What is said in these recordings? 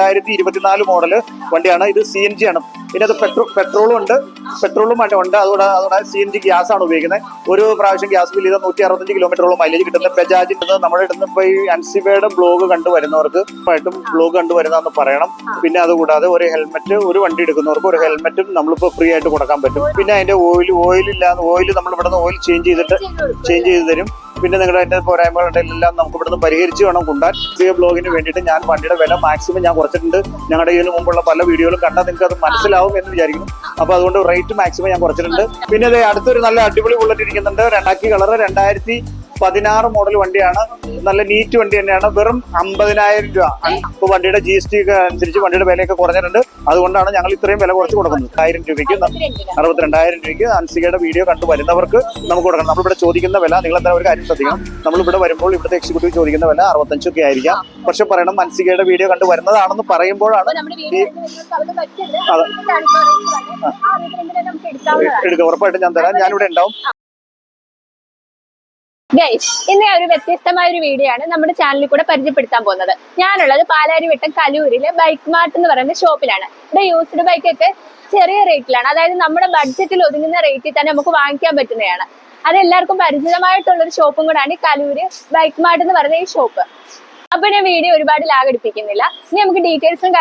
2024 model വണ്ടിയാണ്. ഇത് CNG ആണ്. ഇതിനകത്ത് പെട്രോളും ഉണ്ട്, ഉണ്ട്. അതുകൂടെ CNG ഗ്യാസ് ആണ് ഉപയോഗിക്കുന്നത്. ഒരു പ്രാവശ്യം ഗ്യാസ് ബില്ല് ചെയ്താൽ 165 കിലോമീറ്ററോളം മൈലേജ് കിട്ടുന്ന ബജാജിന്റെ നമ്മുടെ ഇടുന്ന ഇപ്പൊ ഈ അൻസിബയുടെ ബ്ലോഗ് കണ്ടുവരുന്നവർക്ക് ബ്ലോഗ് കണ്ടുവരുന്നതെന്ന് പറയണം. പിന്നെ അതുകൂടാതെ ഒരു ഹെൽമെറ്റ്, ഒരു വണ്ടി എടുക്കുന്നവർക്ക് ഒരു ഹെൽമെറ്റും നമ്മളിപ്പോ ഫ്രീ ആയിട്ട് കൊടുക്കാൻ പറ്റും. പിന്നെ അതിന്റെ ഓയിൽ നമ്മൾ ഇവിടുന്ന് ഓയിൽ ചേഞ്ച് ചെയ്ത് തരും. പിന്നെ നിങ്ങളുടെ അതിന്റെ പോരായ്മകളുണ്ടെല്ലാം നമുക്ക് ഇവിടുന്ന് പരിഹരിച്ച് വേണം കൊണ്ടുപോകാൻ. ബ്ലോഗിന് വേണ്ടിയിട്ട് ഞാൻ വണ്ടിയുടെ വില മാക്സിമം ഞാൻ കുറച്ചിട്ടുണ്ട്. ഞങ്ങളുടെ ഇതിന് മുമ്പുള്ള പല വീഡിയോകളും കണ്ടാൽ നിങ്ങൾക്ക് അത് മനസ്സിലാവും എന്ന് വിചാരിക്കുന്നു. അപ്പൊ അതുകൊണ്ട് റേറ്റ് മാക്സിമം ഞാൻ കുറച്ചിട്ടുണ്ട്. പിന്നെ അടുത്തൊരു നല്ല അടിപൊളി ബുള്ളറ്റ് ഇരിക്കുന്നുണ്ട്. കളർ 2016 മോഡൽ വണ്ടിയാണ്. നല്ല നീറ്റ് വണ്ടി തന്നെയാണ്. വെറും 50,000 രൂപ. ഇപ്പൊ വണ്ടിയുടെ GST ഒക്കെ അനുസരിച്ച് വണ്ടിയുടെ വിലയൊക്കെ കുറഞ്ഞിട്ടുണ്ട്. അതുകൊണ്ടാണ് ഞങ്ങൾ ഇത്രയും വില കുറച്ച് കൊടുക്കുന്നത്. 1000 രൂപയ്ക്ക് 62,000 രൂപയ്ക്ക് അൻസികയുടെ വീഡിയോ കണ്ടു വരുന്നവർക്ക് നമുക്ക് കൊടുക്കണം. നമ്മളിവിടെ ചോദിക്കുന്ന വില നിങ്ങൾ എന്താ ഒരു കാര്യം ശ്രദ്ധിക്കണം. നമ്മളിവിടെ വരുമ്പോൾ ഇവിടുത്തെ എക്സിക്യൂട്ടീവ് ചോദിക്കുന്ന വില 65 ഒക്കെ ആയിരിക്കാം. പക്ഷെ പറയണം അൻസികയുടെ വീഡിയോ കണ്ടു വരുന്നതാണെന്ന് പറയുമ്പോഴാണ് എടുക്കുക. ഉറപ്പായിട്ടും ഞാൻ തരാം. ഞാനിവിടെ ഉണ്ടാവും. ഇന്ന് ഒരു വ്യത്യസ്തമായ ഒരു വീഡിയോ ആണ് നമ്മുടെ ചാനലിൽ കൂടെ പരിചയപ്പെടുത്താൻ പോകുന്നത്. ഞാനുള്ളത് പാലാരിവട്ടം കലൂരിലെ ബൈക്ക് മാർട്ട് എന്ന് പറയുന്ന ഷോപ്പിലാണ്. ഇവിടെ യൂസ്ഡ് ബൈക്ക് ഒക്കെ ചെറിയ റേറ്റിലാണ്, അതായത് നമ്മുടെ ബഡ്ജറ്റിൽ ഒതുങ്ങുന്ന റേറ്റിൽ തന്നെ നമുക്ക് വാങ്ങിക്കാൻ പറ്റുന്നതാണ്. അത് എല്ലാവർക്കും പരിചിതമായിട്ടുള്ള ഒരു ഷോപ്പും കൂടാണ് ഈ കലൂര് ബൈക്ക് മാർട്ട് എന്ന് പറയുന്ന ഈ ഷോപ്പ്. അപ്പൊ ഞാൻ വീഡിയോ ഒരുപാട് ലാഗടിപ്പിക്കുന്നില്ല. ഇനി നമുക്ക് ഡീറ്റെയിൽസും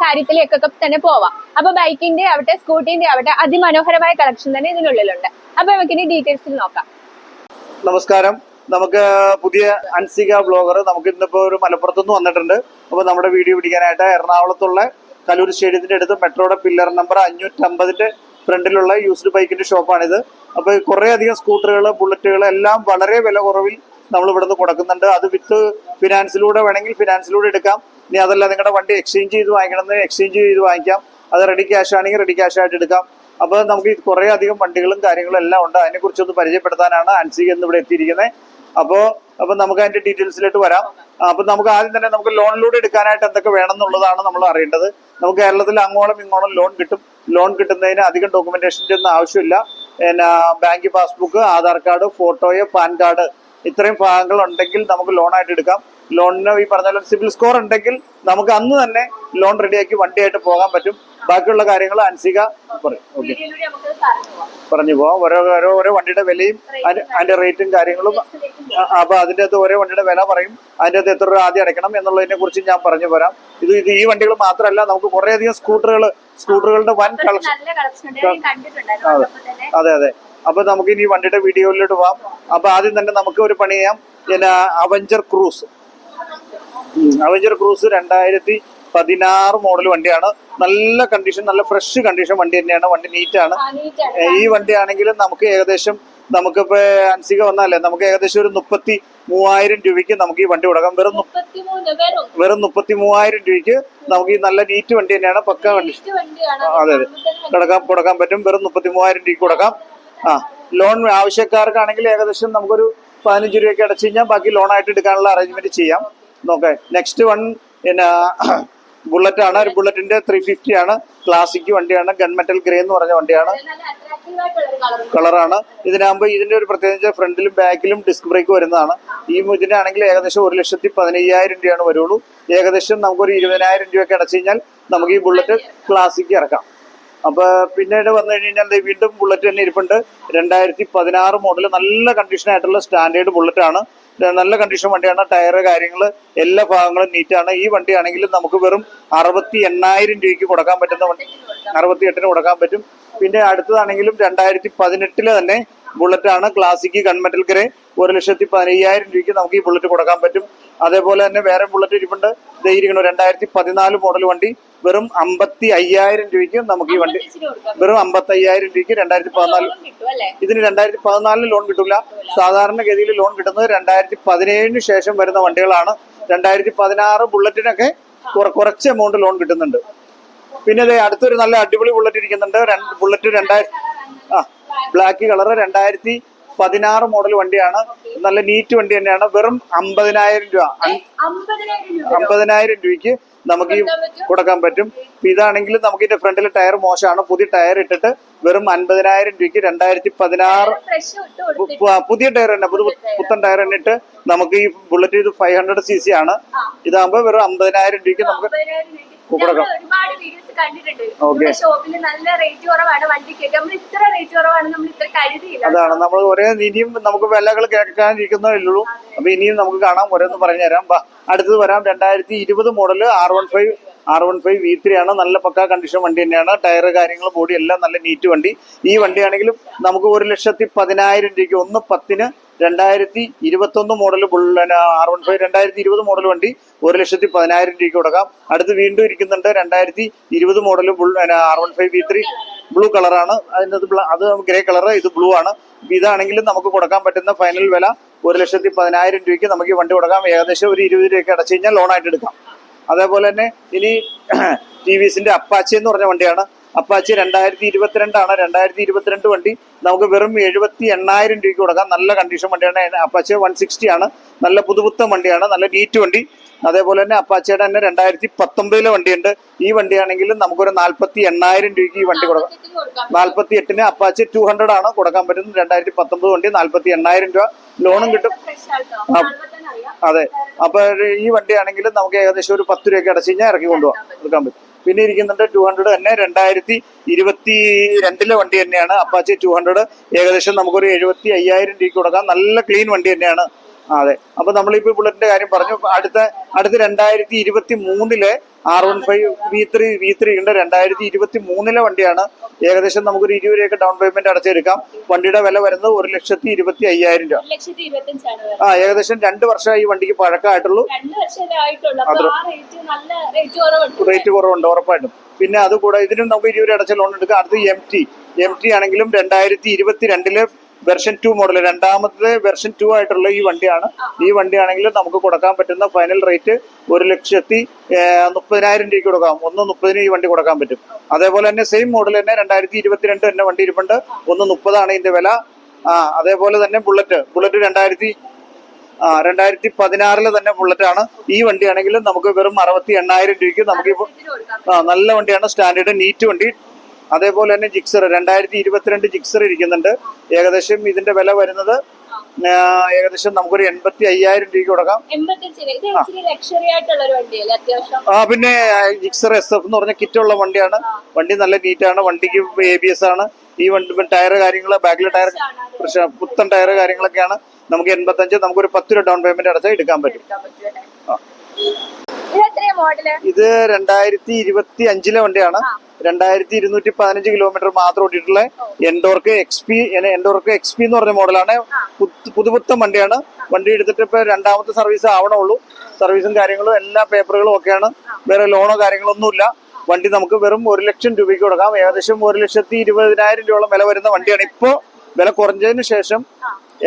കാര്യത്തിലേക്കൊക്കെ തന്നെ പോവാം. അപ്പൊ ബൈക്കിന്റെ ആവട്ടെ സ്കൂട്ടിന്റെ ആവട്ടെ അതിമനോഹരമായ കളക്ഷൻ തന്നെ ഇതിനുള്ളിലുണ്ട്. അപ്പൊ നമുക്ക് ഇനി ഡീറ്റെയിൽസിൽ നോക്കാം. നമസ്കാരം. നമുക്ക് പുതിയ അൻസിക ബ്ലോഗർ നമുക്ക് ഇന്നിപ്പോ ഒരു മലപ്പുറത്തുനിന്ന് വന്നിട്ടുണ്ട്. അപ്പൊ നമ്മുടെ വീഡിയോ പിടിക്കാനായിട്ട് എറണാകുളത്തുള്ള കലൂർ സ്റ്റേഡിയത്തിന്റെ അടുത്ത് മെട്രോയുടെ പില്ലർ നമ്പർ 550 ഫ്രണ്ടിലുള്ള യൂസ്ഡ് ബൈക്കിന്റെ ഷോപ്പാണിത്. അപ്പൊ കുറെ അധികം സ്കൂട്ടറുകൾ, ബുള്ളറ്റുകൾ എല്ലാം വളരെ വില കുറവിൽ നമ്മൾ ഇവിടുന്ന് കൊടുക്കുന്നുണ്ട്. അത് വിത്ത് ഫിനാൻസിലൂടെ വേണമെങ്കിൽ ഫിനാൻസിലൂടെ എടുക്കാം. ഇനി അതല്ല നിങ്ങളുടെ വണ്ടി എക്സ്ചേഞ്ച് ചെയ്ത് വാങ്ങിക്കണമെന്ന് എക്സ്ചേഞ്ച് ചെയ്ത് വാങ്ങിക്കാം. അത് റെഡി ക്യാഷ് ആണെങ്കിൽ റെഡി ക്യാഷ് ആയിട്ട് എടുക്കാം. അപ്പൊ നമുക്ക് കുറെ അധികം വണ്ടികളും കാര്യങ്ങളും എല്ലാം ഉണ്ട്. അതിനെ കുറിച്ചൊന്ന് പരിചയപ്പെടുത്താനാണ് അൻസിക എന്ന് ഇവിടെ എത്തിയിരിക്കുന്നത്. അപ്പൊ നമുക്ക് അതിന്റെ ഡീറ്റെയിൽസിലേക്ക് വരാം. അപ്പൊ നമുക്ക് ആദ്യം തന്നെ നമുക്ക് ലോണിലൂടെ എടുക്കാനായിട്ട് എന്തൊക്കെ വേണം എന്നുള്ളതാണ് നമ്മൾ അറിയേണ്ടത്. നമുക്ക് കേരളത്തിൽ അങ്ങോളം ഇങ്ങോളം ലോൺ കിട്ടും. ലോൺ കിട്ടുന്നതിന് അധികം ഡോക്യുമെന്റേഷൻ്റെ ഒന്നും ആവശ്യമില്ല. പിന്നെ ബാങ്ക് പാസ്ബുക്ക്, ആധാർ കാർഡ്, ഫോട്ടോയോ പാൻ കാർഡ് ഇത്രയും ഭാഗങ്ങൾ ഉണ്ടെങ്കിൽ നമുക്ക് ലോണായിട്ട് എടുക്കാം. ലോണിന് ഈ പറഞ്ഞ സിബിൽ സ്കോർ ഉണ്ടെങ്കിൽ നമുക്ക് അന്ന് തന്നെ ലോൺ റെഡിയാക്കി വണ്ടിയായിട്ട് പോകാൻ പറ്റും. ബാക്കിയുള്ള കാര്യങ്ങൾ അൻസിക പറഞ്ഞു പോവാം. ഓരോ വണ്ടിയുടെ വിലയും അതിന്റെ റേറ്റും കാര്യങ്ങളും. അപ്പൊ അതിന്റെ അകത്ത് ഓരോ വണ്ടിയുടെ വില പറയും. അതിന്റെ അകത്ത് എത്ര രൂപ ആദ്യം അടയ്ക്കണം എന്നുള്ളതിനെ കുറിച്ച് ഞാൻ പറഞ്ഞു പോരാം. ഇത് ഈ വണ്ടികൾ മാത്രമല്ല, നമുക്ക് കുറെ അധികം സ്കൂട്ടറുകളുടെ വൻ കളക്ഷൻ. അതെ. അപ്പൊ നമുക്ക് ഇനി വണ്ടിയുടെ വീഡിയോയിലോട്ട് പോവാം. അപ്പൊ ആദ്യം തന്നെ നമുക്ക് ഒരു പണി ചെയ്യാം. പിന്നെ അവഞ്ചർ ക്രൂസ് 2016 മോഡൽ വണ്ടിയാണ്. നല്ല കണ്ടീഷൻ, നല്ല ഫ്രഷ് കണ്ടീഷൻ വണ്ടി തന്നെയാണ്. വണ്ടി നീറ്റാണ്. ഈ വണ്ടി ആണെങ്കിലും നമുക്ക് ഏകദേശം നമുക്കിപ്പോ അൻസിക വന്നാലേ നമുക്ക് ഏകദേശം ഒരു 33,000 രൂപയ്ക്ക് നമുക്ക് ഈ വണ്ടി കൊടുക്കാം. വെറും 33,000 രൂപയ്ക്ക് നമുക്ക് ഈ നല്ല നീറ്റ് വണ്ടി തന്നെയാണ്. പക്ക വണ്ടി. അതെ കൊടുക്കാൻ പറ്റും. വെറും 33,000 രൂപയ്ക്ക് കൊടുക്കാം. ലോൺ ആവശ്യക്കാർക്കാണെങ്കിൽ ഏകദേശം നമുക്കൊരു 15 രൂപയ്ക്ക് അടച്ചു കഴിഞ്ഞാൽ ബാക്കി ലോണായിട്ട് എടുക്കാനുള്ള അറേഞ്ച്മെന്റ് ചെയ്യാം. നോക്കേ, നെക്സ്റ്റ് വൺ പിന്നെ ബുള്ളറ്റ് ആണ്. ഒരു ബുള്ളറ്റിന്റെ 350 ആണ്. ക്ലാസിക് വണ്ടിയാണ്. ഗൺമെറ്റൽ ഗ്രേ എന്ന് പറഞ്ഞ വണ്ടിയാണ്. കളറാണ്. ഇതിനാകുമ്പോൾ ഇതിന്റെ ഒരു പ്രത്യേകിച്ച് ഫ്രണ്ടിലും ബാക്കിലും ഡിസ്ക് ബ്രേക്ക് വരുന്നതാണ്. ഇതിനാണെങ്കിൽ ഏകദേശം 1,15,000 രൂപയാണ് വരുള്ളൂ. ഏകദേശം നമുക്കൊരു 20,000 രൂപയ്ക്ക് അടച്ചു കഴിഞ്ഞാൽ നമുക്ക് ഈ ബുള്ളറ്റ് ക്ലാസിക് ഇറക്കാം. അപ്പൊ പിന്നീട് വന്നു കഴിഞ്ഞാൽ വീണ്ടും ബുള്ളറ്റ് തന്നെ ഇരിപ്പുണ്ട്. 2016 മോഡൽ നല്ല കണ്ടീഷൻ ആയിട്ടുള്ള സ്റ്റാൻഡേർഡ് ബുള്ളറ്റ് ആണ്. നല്ല കണ്ടീഷൻ വണ്ടിയാണ്. ടയറ് കാര്യങ്ങള് എല്ലാ ഭാഗങ്ങളും നീറ്റാണ്. ഈ വണ്ടി ആണെങ്കിലും നമുക്ക് വെറും 68,000 രൂപയ്ക്ക് കൊടുക്കാൻ പറ്റുന്ന വണ്ടി, 68,000 കൊടുക്കാൻ പറ്റും. പിന്നെ അടുത്തതാണെങ്കിലും 2018 തന്നെ ബുള്ളറ്റ് ആണ്. ക്ലാസിക് ഗൺമെറ്റൽ ഗ്രേ 1,15,000 രൂപയ്ക്ക് നമുക്ക് ഈ ബുള്ളറ്റ് കൊടുക്കാൻ പറ്റും. അതേപോലെ തന്നെ വേറെ ബുള്ളറ്റ് ഇരിപ്പുണ്ട്. ഇരിക്കണം 2014 മോഡൽ വണ്ടി. വെറും 55,000 രൂപയ്ക്ക് നമുക്ക് ഈ വണ്ടി, വെറും 55,000 രൂപയ്ക്ക് 2014. ഇതിന് 2014 ലോൺ കിട്ടില്ല. സാധാരണഗതിയിൽ ലോൺ കിട്ടുന്നത് 2017 ശേഷം വരുന്ന വണ്ടികളാണ്. 2016 ബുള്ളറ്റിനൊക്കെ കുറച്ച് എമൗണ്ട് ലോൺ കിട്ടുന്നുണ്ട്. പിന്നെ അടുത്തൊരു നല്ല അടിപൊളി ബുള്ളറ്റ് ഇരിക്കുന്നുണ്ട്. ബുള്ളറ്റ് ബ്ലാക്ക് കളർ 2016 മോഡൽ വണ്ടിയാണ്. നല്ല നീറ്റ് വണ്ടി തന്നെയാണ്. വെറും 50,000 രൂപ, 50,000 രൂപയ്ക്ക് നമുക്ക് ഈ കൊടുക്കാൻ പറ്റും. ഇതാണെങ്കിൽ നമുക്ക് ഇതിന്റെ ഫ്രണ്ടിലെ ടയർ മോശമാണ്. പുതിയ ടയർ ഇട്ടിട്ട് വെറും 50,000 രൂപയ്ക്ക് 2016 പുതിയ ടയർ തന്നെ, പുത്തൻ ടയർ തന്നെ ഇട്ട് നമുക്ക് ഈ ബുള്ളറ്റ് ഇത് 500cc ആണ്. ഇതാകുമ്പോൾ വെറും 50,000 രൂപയ്ക്ക് നമുക്ക് കൊടുക്കാം. ഒരുപാട് വീഡിയോസ് കണ്ടിട്ടുണ്ട്. ഓക്കെ, ഷോപ്പിൽ നല്ല റേറ്റ് കുറവാണ് വണ്ടിക്കൊക്കെ. നമ്മൾ ഇത്ര റേറ്റ് കുറവാണ് നമ്മൾ ഇത്ര കരുതിയില്ല. അതാണ് നമ്മൾ ഒരേ ഇനിയും നമുക്ക് വിലകൾ കേൾക്കാനിരിക്കുന്നേ ഉള്ളൂ. അപ്പൊ ഇനിയും നമുക്ക് കാണാം, ഓരോന്ന് പറഞ്ഞു തരാം. അടുത്തത് വരാം. 2020 മോഡല് R15 V3 ആണ്. നല്ല പക്കാ കണ്ടീഷൻ വണ്ടി തന്നെയാണ്. ടയർ കാര്യങ്ങൾ ബോഡി എല്ലാം നല്ല നീറ്റ് വണ്ടി. ഈ വണ്ടിയാണെങ്കിലും നമുക്ക് 1,10,000 രൂപയ്ക്ക് 1/10 2021 മോഡൽ R15 2020 മോഡൽ വണ്ടി 1,10,000 രൂപയ്ക്ക് കൊടുക്കാം. അടുത്ത് വീണ്ടും ഇരിക്കുന്നുണ്ട് 2020 മോഡൽ R15 V3 ബ്ലൂ കളറാണ്. അത് ഗ്രേ കളർ, ഇത് ബ്ലൂ ആണ്. ഇതാണെങ്കിലും നമുക്ക് കൊടുക്കാൻ പറ്റുന്ന ഫൈനൽ വില 1,10,000 രൂപയ്ക്ക് നമുക്ക് ഈ വണ്ടി കൊടുക്കാം. ഏകദേശം ഒരു 20 രൂപയ്ക്ക് അടച്ചു കഴിഞ്ഞാൽ ലോണായിട്ട് എടുക്കാം. അതേപോലെ തന്നെ ഇനി TVSന്റെ അപ്പാച്ചി എന്ന് പറഞ്ഞ വണ്ടിയാണ്. അപ്പാച്ചി 2022 ആണ്. 2022 വണ്ടി നമുക്ക് വെറും 78,000 രൂപയ്ക്ക് കൊടുക്കാം. നല്ല കണ്ടീഷൻ വണ്ടിയാണ്. അപ്പാച്ചി 160 ആണ്. നല്ല പുതുപുത്തൻ വണ്ടിയാണ്, നല്ല നീറ്റ് വണ്ടി. അതേപോലെ തന്നെ അപ്പാച്ചിയുടെ തന്നെ 2019 വണ്ടിയുണ്ട്. ഈ വണ്ടിയാണെങ്കിലും നമുക്കൊരു 48,000 രൂപയ്ക്ക് ഈ വണ്ടി കൊടുക്കാം. 48-ന് അപ്പാച്ചി 200 ആണ് കൊടുക്കാൻ പറ്റുന്നത്. 2019 വണ്ടി 48,000 രൂപ ലോണും കിട്ടും. അതെ, അപ്പൊ ഈ വണ്ടിയാണെങ്കിലും നമുക്ക് ഏകദേശം ഒരു 10 രൂപയ്ക്ക് അടച്ചു കഴിഞ്ഞാൽ ഇറക്കി കൊണ്ടുപോകാൻ എടുക്കാൻ പറ്റും. പിന്നെ ഇരിക്കുന്നുണ്ട് 200 തന്നെ 2022 വണ്ടി തന്നെയാണ്. അപ്പാച്ചി 200 ഏകദേശം നമുക്കൊരു 75,000 രൂപയ്ക്ക് കൊടുക്കാം. നല്ല ക്ലീൻ വണ്ടി തന്നെയാണ്. അതെ, അപ്പൊ നമ്മളിപ്പോ ബുള്ളറ്റിന്റെ കാര്യം പറഞ്ഞു. അടുത്ത 2023 R15 V3 ഉണ്ട്. 2023 വണ്ടിയാണ്. ഏകദേശം നമുക്കൊരു 20 രൂപയൊക്കെ ഡൗൺ പേയ്മെന്റ് അടച്ചെടുക്കാം. വണ്ടിയുടെ വില വരുന്നത് 1,25,000 രൂപ. ഏകദേശം 2 വർഷമായി ഈ വണ്ടിക്ക് പഴക്കമായിട്ടുള്ളൂ. റേറ്റ് കുറവുണ്ട് ഉറപ്പായിട്ടും. പിന്നെ അതുകൂടെ ഇതിനും നമുക്ക് 20 രൂപ അടച്ച ലോൺ എടുക്കാം. അടുത്ത് MT ആണെങ്കിലും 2022 വെർഷൻ 2 മോഡൽ, രണ്ടാമത്തെ വെർഷൻ 2 ആയിട്ടുള്ള ഈ വണ്ടിയാണ്. ഈ വണ്ടിയാണെങ്കിൽ നമുക്ക് കൊടുക്കാൻ പറ്റുന്ന ഫൈനൽ റേറ്റ് 1,30,000 രൂപയ്ക്ക് കൊടുക്കാം. 1,30,000 ഈ വണ്ടി കൊടുക്കാൻ പറ്റും. അതേപോലെ തന്നെ സെയിം മോഡൽ തന്നെ 2022 തന്നെ വണ്ടി ഇരിപ്പുണ്ട്. 1,30,000 ഇതിന്റെ വില. അതേപോലെ തന്നെ ബുള്ളറ്റ് 2016 തന്നെ ബുള്ളറ്റ് ആണ്. ഈ വണ്ടിയാണെങ്കിലും നമുക്ക് വെറും 68,000 രൂപയ്ക്ക് നമുക്കിപ്പോൾ നല്ല വണ്ടിയാണ്, സ്റ്റാൻഡേർഡ് നീറ്റ് വണ്ടി. അതേപോലെ തന്നെ ജിക്സർ 2022 ജിക്സർ ഇരിക്കുന്നുണ്ട്. ഏകദേശം ഇതിന്റെ വില വരുന്നത് ഏകദേശം നമുക്കൊരു 85,000 രൂപയ്ക്ക് കൊടുക്കാം. പിന്നെ ജിക്സർ SF എന്ന് പറഞ്ഞ കിറ്റുള്ള വണ്ടിയാണ്. വണ്ടി നല്ല നീറ്റാണ്. വണ്ടിക്ക് ABS ആണ്. ഈ വണ്ടി ടയർ കാര്യങ്ങള് ബാക്കിലെ ടയർ പുത്തൻ ടയർ കാര്യങ്ങളൊക്കെയാണ്. നമുക്ക് 85, നമുക്കൊരു 10 രൂപ ഡൗൺ പേയ്മെന്റ് അടച്ചാൽ എടുക്കാൻ പറ്റും. ഇത് 2025 വണ്ടിയാണ്. 2215 കിലോമീറ്റർ മാത്രം ഓടിയിട്ടുള്ള എൻഡോർക്ക് XP എന്ന് പറഞ്ഞ മോഡലാണ്. പുതുപുത്തൻ വണ്ടിയാണ്. വണ്ടി എടുത്തിട്ട് ഇപ്പൊ 2ാമത്തെ സർവീസ് ആവണുള്ളൂ. സർവീസും കാര്യങ്ങളും എല്ലാ പേപ്പറുകളും ഒക്കെയാണ്. വേറെ ലോണോ കാര്യങ്ങളൊന്നുമില്ല. വണ്ടി നമുക്ക് വെറും 1,00,000 രൂപയ്ക്ക് കൊടുക്കാം. ഏകദേശം 1,20,000 രൂപയോളം വില വരുന്ന വണ്ടിയാണ്. ഇപ്പോ വില കുറഞ്ഞതിന് ശേഷം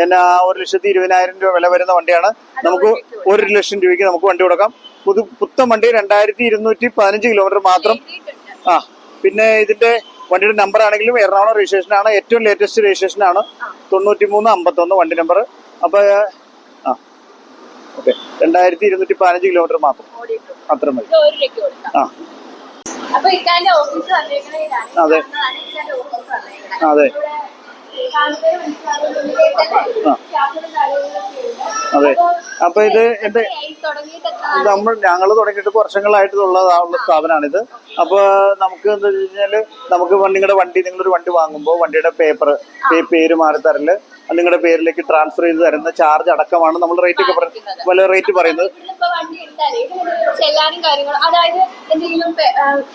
1,20,000 രൂപ വില വരുന്ന വണ്ടിയാണ്. നമുക്ക് 1,00,000 രൂപയ്ക്ക് നമുക്ക് വണ്ടി കൊടുക്കാം. പുത്തൻ വണ്ടി 2215 കിലോമീറ്റർ മാത്രം. പിന്നെ ഇതിന്റെ വണ്ടിയുടെ നമ്പർ ആണെങ്കിലും എറണാകുളം രജിസ്ട്രേഷൻ ആണ്. ഏറ്റവും ലേറ്റസ്റ്റ് രജിസ്ട്രേഷൻ ആണ്. 9351 വണ്ടി നമ്പർ. അപ്പൊ ഓക്കെ, 2215 കിലോമീറ്റർ മാത്രം, അത്ര മതി. അതെ അതെ അതെ. അപ്പൊ ഇത് എന്റെ ഞങ്ങൾ തുടങ്ങിയിട്ട് വർഷങ്ങളായിട്ടുള്ള സ്ഥാപനമാണിത്. അപ്പൊ നമുക്ക് എന്താ വെച്ച് കഴിഞ്ഞാല് നമുക്ക് നിങ്ങളൊരു വണ്ടി വാങ്ങുമ്പോൾ വണ്ടിയുടെ പേര് മാറി തരല്, നിങ്ങളുടെ പേരിലേക്ക് ട്രാൻസ്ഫർ ചെയ്ത് തരുന്ന ചാർജ് അടക്കമാണ് നമ്മൾ റേറ്റ് പറയുന്നത്.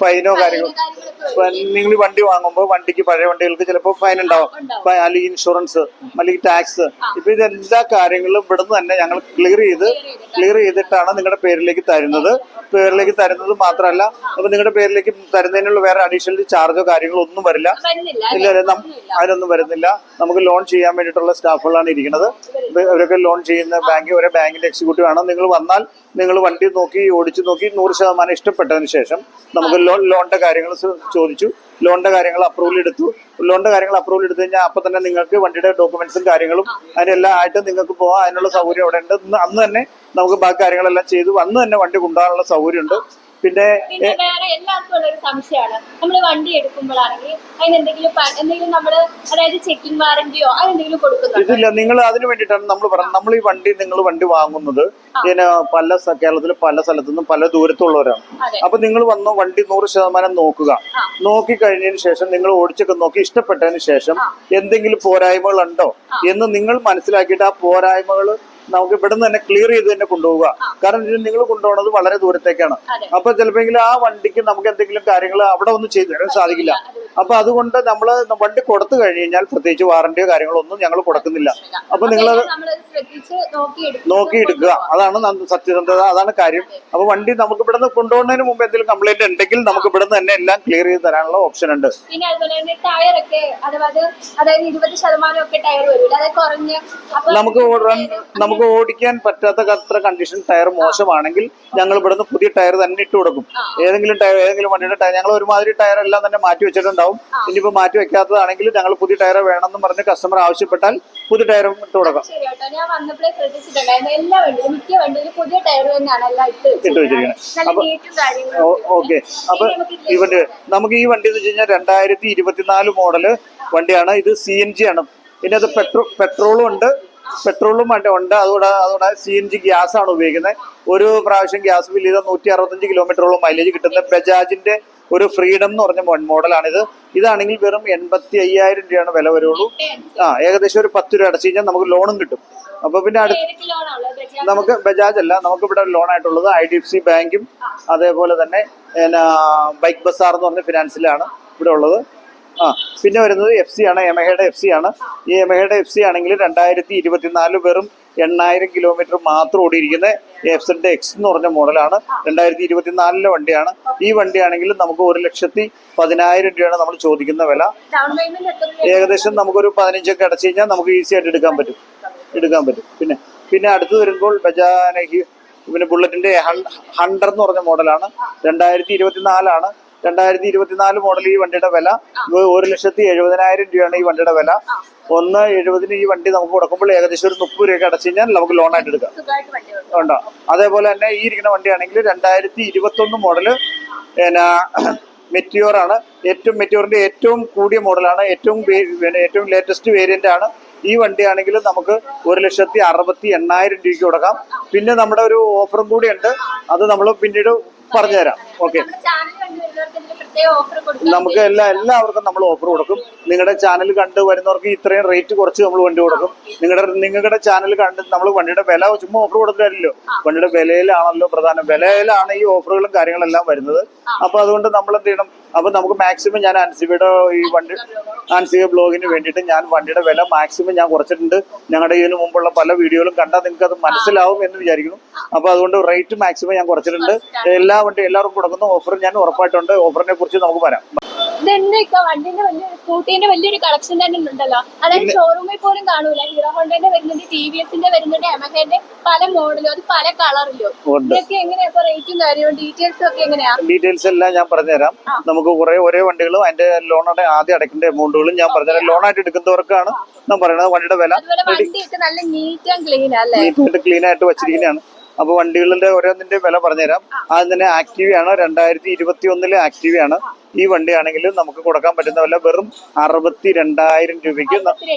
ഫൈനോ കാര്യങ്ങളോ നിങ്ങൾ വണ്ടി വാങ്ങുമ്പോൾ വണ്ടിക്ക് പഴയ വണ്ടികൾക്ക് ചിലപ്പോൾ ഫൈൻ ഉണ്ടാവും, അല്ലെങ്കിൽ ഇൻഷുറൻസ്, അല്ലെങ്കിൽ ടാക്സ്. ഇപ്പൊ ഇതെല്ലാ കാര്യങ്ങളും ഇവിടുന്ന് തന്നെ ഞങ്ങൾ ക്ലിയർ ചെയ്തിട്ടാണ് നിങ്ങളുടെ പേരിലേക്ക് തരുന്നത് മാത്രമല്ല, അപ്പൊ നിങ്ങളുടെ പേരിലേക്ക് തരുന്നതിനുള്ള വേറെ അഡീഷണൽ ചാർജോ കാര്യങ്ങളോ ഒന്നും വരില്ല. അതിനൊന്നും വരുന്നില്ല. നമുക്ക് ലോൺ ചെയ്യാൻ വേണ്ടിയിട്ടുള്ള സ്റ്റാഫുകളാണ് ഇരിക്കുന്നത്. അവരൊക്കെ ലോൺ ചെയ്യുന്ന ഒരേ ബാങ്കിന്റെ എക്സിക്യൂട്ടീവ് ആണ്. നിങ്ങൾ വന്നാൽ നിങ്ങൾ വണ്ടി ഓടിച്ചു നോക്കി 100% ഇഷ്ടപ്പെട്ടതിന് ശേഷം നമുക്ക് ലോണിന്റെ കാര്യങ്ങൾ ചോദിച്ചു. ലോണിന്റെ കാര്യങ്ങൾ അപ്രൂവൽ എടുത്തു കഴിഞ്ഞാൽ അപ്പൊ തന്നെ നിങ്ങൾക്ക് വണ്ടിയുടെ ഡോക്യുമെന്റ്സും കാര്യങ്ങളും അതിനെല്ലാം ആയിട്ട് നിങ്ങൾക്ക് പോകാം. അതിനുള്ള സൗകര്യം അവിടെ ഉണ്ട്. അന്ന് തന്നെ നമുക്ക് ബാക്കി കാര്യങ്ങളെല്ലാം ചെയ്തു അന്ന് തന്നെ വണ്ടി കൊണ്ടുപോകാനുള്ള സൗകര്യമുണ്ട്. പിന്നെ പിന്നെ വേറെ എല്ലാവർക്കും ഉള്ള ഒരു സംശയമാണ്, നമ്മൾ വണ്ടി എടുക്കുമ്പോഴാണെങ്കിൽ അതിന് എന്തെങ്കിലും നമ്മള് അതായത് ചെക്കിംഗ് വാറന്റിയോ അതെന്തെങ്കിലും കൊടുക്കുന്നുണ്ടോ? ഇതില്ല, നിങ്ങൾ അതിന് വേണ്ടിയിട്ടാണ് നമ്മൾ പറഞ്ഞത്. നമ്മൾ ഈ നിങ്ങൾ വണ്ടി വാങ്ങുന്നത് പിന്നെ കേരളത്തിൽ പല സ്ഥലത്തു നിന്നും പല ദൂരത്തുള്ളവരാണ്. അപ്പൊ നിങ്ങൾ വന്ന് വണ്ടി 100% നോക്കുക. നോക്കി കഴിഞ്ഞതിന് ശേഷം നിങ്ങൾ ഓടിച്ചൊക്കെ നോക്കി ഇഷ്ടപ്പെട്ടതിന് ശേഷം എന്തെങ്കിലും പോരായ്മകൾ ഉണ്ടോ എന്ന് നിങ്ങൾ മനസ്സിലാക്കിയിട്ട് ആ പോരായ്മകൾ നമുക്ക് ഇവിടെ നിന്ന് തന്നെ ക്ലിയർ ചെയ്ത് തന്നെ കൊണ്ടുപോവുക. കാരണം നിങ്ങൾ കൊണ്ടുപോകുന്നത് വളരെ ദൂരത്തേക്കാണ്. അപ്പൊ ചിലപ്പോൾ ആ വണ്ടിക്ക് നമുക്ക് എന്തെങ്കിലും കാര്യങ്ങൾ അവിടെ ഒന്നും ചെയ്തു തരാൻ സാധിക്കില്ല. അപ്പൊ അതുകൊണ്ട് നമ്മൾ വണ്ടി കൊടുത്തു കഴിഞ്ഞാൽ പ്രത്യേകിച്ച് വാറന്റിയോ കാര്യങ്ങളോ ഒന്നും ഞങ്ങൾ കൊടുക്കുന്നില്ല. അപ്പൊ നിങ്ങളത് നോക്കിയെടുക്കുക, അതാണ് സത്യസന്ധത, അതാണ് കാര്യം. അപ്പൊ വണ്ടി നമുക്ക് ഇവിടെ നിന്ന് കൊണ്ടുപോകുന്നതിന് മുമ്പ് എന്തെങ്കിലും കംപ്ലൈന്റ് ഉണ്ടെങ്കിൽ നമുക്ക് ഇവിടെ നിന്ന് തന്നെ എല്ലാം ക്ലിയർ ചെയ്ത് തരാനുള്ള ഓപ്ഷൻ ഉണ്ട്. പിന്നെ അതുപോലെ തന്നെ ടയറൊക്കെ അതായത് 20% ഒക്കെ ടയർ വരില്ല, അതായത് കുറഞ്ഞ നമുക്ക് ഓടിക്കാൻ പറ്റാത്ത അത്ര കണ്ടീഷൻ ടയർ മോശമാണെങ്കിൽ ഞങ്ങൾ ഇവിടുന്ന് പുതിയ ടയർ തന്നെ ഇട്ട് കൊടുക്കും. ഏതെങ്കിലും വണ്ടിയുടെ ടയർ ഞങ്ങൾ ഒരുമാതിരി ടയർ എല്ലാം തന്നെ മാറ്റി വെച്ചിട്ടുണ്ടാവും. ഇനിയിപ്പോ മാറ്റി വെക്കാത്തതാണെങ്കിൽ ഞങ്ങൾ പുതിയ ടയർ വേണമെന്ന് പറഞ്ഞ് കസ്റ്റമർ ആവശ്യപ്പെട്ടാൽ പുതിയ ടയറും ഇട്ട് കൊടുക്കാം. ഞാൻ വന്നപ്പോഴേ ശ്രദ്ധിച്ചിട്ടുണ്ടായിരുന്നു, എല്ലാ വണ്ടിയിലും മിക്ക വണ്ടിയിലും പുതിയ ടയർ തന്നെയാണ് എല്ലാം ഇട്ട് വെച്ചിരിക്കുന്നത്. ഓക്കെ. അപ്പൊ ഈ വണ്ടി നമുക്ക് ഈ വണ്ടി എന്ന് വെച്ച് കഴിഞ്ഞാൽ 2024 മോഡല് വണ്ടിയാണ്. ഇത് CNG ആണ്. പിന്നെ അത് പെട്രോളും ഉണ്ട്, പെട്രോളും ഉണ്ട്. അതുകൂടെ CNG ഗ്യാസ് ആണ് ഉപയോഗിക്കുന്നത്. ഒരു പ്രാവശ്യം ഗ്യാസ് ഫില്ല് ചെയ്താൽ 165 കിലോമീറ്ററോളം മൈലേജ് കിട്ടുന്ന ബജാജിന്റെ ഒരു ഫ്രീഡം എന്ന് പറഞ്ഞ മോഡലാണിത്. ഇതാണെങ്കിൽ വെറും 85,000 രൂപയാണ് വില വരുള്ളൂ. ഏകദേശം ഒരു 10 രൂപ അടച്ചു കഴിഞ്ഞാൽ നമുക്ക് ലോണും കിട്ടും. അപ്പൊ പിന്നെ നമുക്ക് ബജാജ് അല്ല, നമുക്ക് ഇവിടെ ലോൺ ആയിട്ടുള്ളത് IDFC ബാങ്കും അതേപോലെ തന്നെ ബൈക്ക് ബസാർ എന്ന് പറഞ്ഞ ഫിനാൻസിലാണ് ഇവിടെ ഉള്ളത്. പിന്നെ വരുന്നത് FC ആണ്, യമഹയുടെ FC ആണ്. ഈ യമഹയുടെ FC ആണെങ്കിൽ 2024 വെറും 8,000 കിലോമീറ്റർ മാത്രം ഓടിയിരിക്കുന്ന FZX എന്ന് പറഞ്ഞ മോഡലാണ്. 2024 വണ്ടിയാണ്. ഈ വണ്ടിയാണെങ്കിൽ നമുക്ക് 1,10,000 രൂപയാണ് നമ്മൾ ചോദിക്കുന്ന വില. ഏകദേശം നമുക്കൊരു 15 ഒക്കെ അടച്ചു കഴിഞ്ഞാൽ നമുക്ക് ഈസി ആയിട്ട് എടുക്കാൻ പറ്റും. പിന്നെ അടുത്ത് വരുമ്പോൾ പിന്നെ ബുള്ളറ്റിന്റെ ഹണ്ടർ എന്ന് പറഞ്ഞ മോഡലാണ്. 2024 ആണ്. 2024 മോഡൽ ഈ വണ്ടിയുടെ വില 1,70,000 രൂപയാണ് ഈ വണ്ടിയുടെ വില. 1,70,000 ഈ വണ്ടി നമുക്ക് കൊടുക്കുമ്പോൾ ഏകദേശം ഒരു 30 രൂപയൊക്കെ അടച്ചു കഴിഞ്ഞാൽ നമുക്ക് ലോൺ ആയിട്ട് എടുക്കാം. ഉണ്ടോ? അതേപോലെ തന്നെ ഈ ഇരിക്കുന്ന വണ്ടിയാണെങ്കിൽ 2021 മോഡല് മെറ്റിയോർ ആണ്. മെറ്റിയോറിന്റെ ഏറ്റവും കൂടിയ മോഡലാണ്, ഏറ്റവും ലേറ്റസ്റ്റ് വേരിയന്റ് ആണ്. ഈ വണ്ടിയാണെങ്കിൽ നമുക്ക് 1,68,000 രൂപയ്ക്ക് കൊടുക്കാം. പിന്നെ നമ്മുടെ ഒരു ഓഫറും കൂടി ഉണ്ട്, അത് നമ്മൾ പിന്നീട് പറഞ്ഞുതരാം. ഓക്കെ, നമുക്ക് എല്ലാവർക്കും നമ്മൾ ഓഫർ കൊടുക്കും. നിങ്ങളുടെ ചാനൽ കണ്ട് വരുന്നവർക്ക് ഇത്രയും റേറ്റ് കുറച്ച് നമ്മൾ വണ്ടി കൊടുക്കും. നിങ്ങളുടെ ചാനൽ കണ്ട് നമ്മൾ വണ്ടിയുടെ വില ചുമ്മാ ഓഫർ കൊടുക്കാറില്ലല്ലോ, വണ്ടിയുടെ വിലയിലാണല്ലോ പ്രധാനം. വിലയിലാണ് ഈ ഓഫറുകളും കാര്യങ്ങളെല്ലാം വരുന്നത്. അപ്പൊ അതുകൊണ്ട് നമ്മൾ എന്ത് ചെയ്യണം, അപ്പൊ നമുക്ക് മാക്സിമം ഞാൻ ആൻസിക ബ്ലോഗിന് വേണ്ടിയിട്ട് ഞാൻ വണ്ടിയുടെ വില മാക്സിമം ഞാൻ കുറച്ചിട്ടുണ്ട്. ഞങ്ങളുടെ ഇതിനു മുമ്പുള്ള പല വീഡിയോകളും കണ്ടാൽ നിങ്ങൾക്ക് അത് മനസ്സിലാവും എന്ന് വിചാരിക്കുന്നു. അപ്പൊ അതുകൊണ്ട് റേറ്റ് മാക്സിമം ഞാൻ കുറച്ചിട്ടുണ്ട്. എല്ലാവർക്കും കൊടുക്കുന്ന ഓഫർ ഞാൻ ഉറപ്പായിട്ടുണ്ട്. ഓഫറിനെ കുറിച്ച് നമുക്ക് പറയാം. സ്കൂട്ടീന്റെ വലിയൊരു കളക്ഷൻ തന്നെ ഉണ്ടല്ലോ, അതായത് ഷോറൂമിൽ പോലും കാണൂല. ഹീറോ ഹോണ്ടന്റെ വരുന്നുണ്ട്, TVSന്റെ വരുന്നുണ്ട്, യമഹന്റെ പല മോഡലും, അത് പല കളറിലും. ഇതൊക്കെ എങ്ങനെയാ റേറ്റും കാര്യവും ഡീറ്റെയിൽസും ഒക്കെ എങ്ങനെയാ? ഡീറ്റെയിൽസ് എല്ലാം ഞാൻ പറഞ്ഞുതരാം. നമുക്ക് ഒരേ വണ്ടികളും അതിന്റെ ലോണുടെ ആദ്യം അടയ്ക്കേണ്ട എമൗണ്ടുകളും ഞാൻ പറഞ്ഞുതരാം. ലോണായിട്ട് എടുക്കുന്നവർക്കാണ് ഞാൻ പറയുന്നത്. വണ്ടിയുടെ വില നല്ല നീറ്റ് ആൻഡ് ക്ലീൻ അല്ലേ, ക്ലീൻ ആയിട്ട് വെച്ചിരിക്കുന്നതാണ്. അപ്പൊ വണ്ടികളുടെ ഓരോന്നിന്റെ വില പറഞ്ഞുതരാം. ആദ്യം തന്നെ ആക്റ്റീവയാണ്. 2021 ആക്റ്റീവയാണ്. ഈ വണ്ടിയാണെങ്കിൽ നമുക്ക് കൊടുക്കാൻ പറ്റുന്ന വില വെറും 62,000 രൂപയ്ക്ക്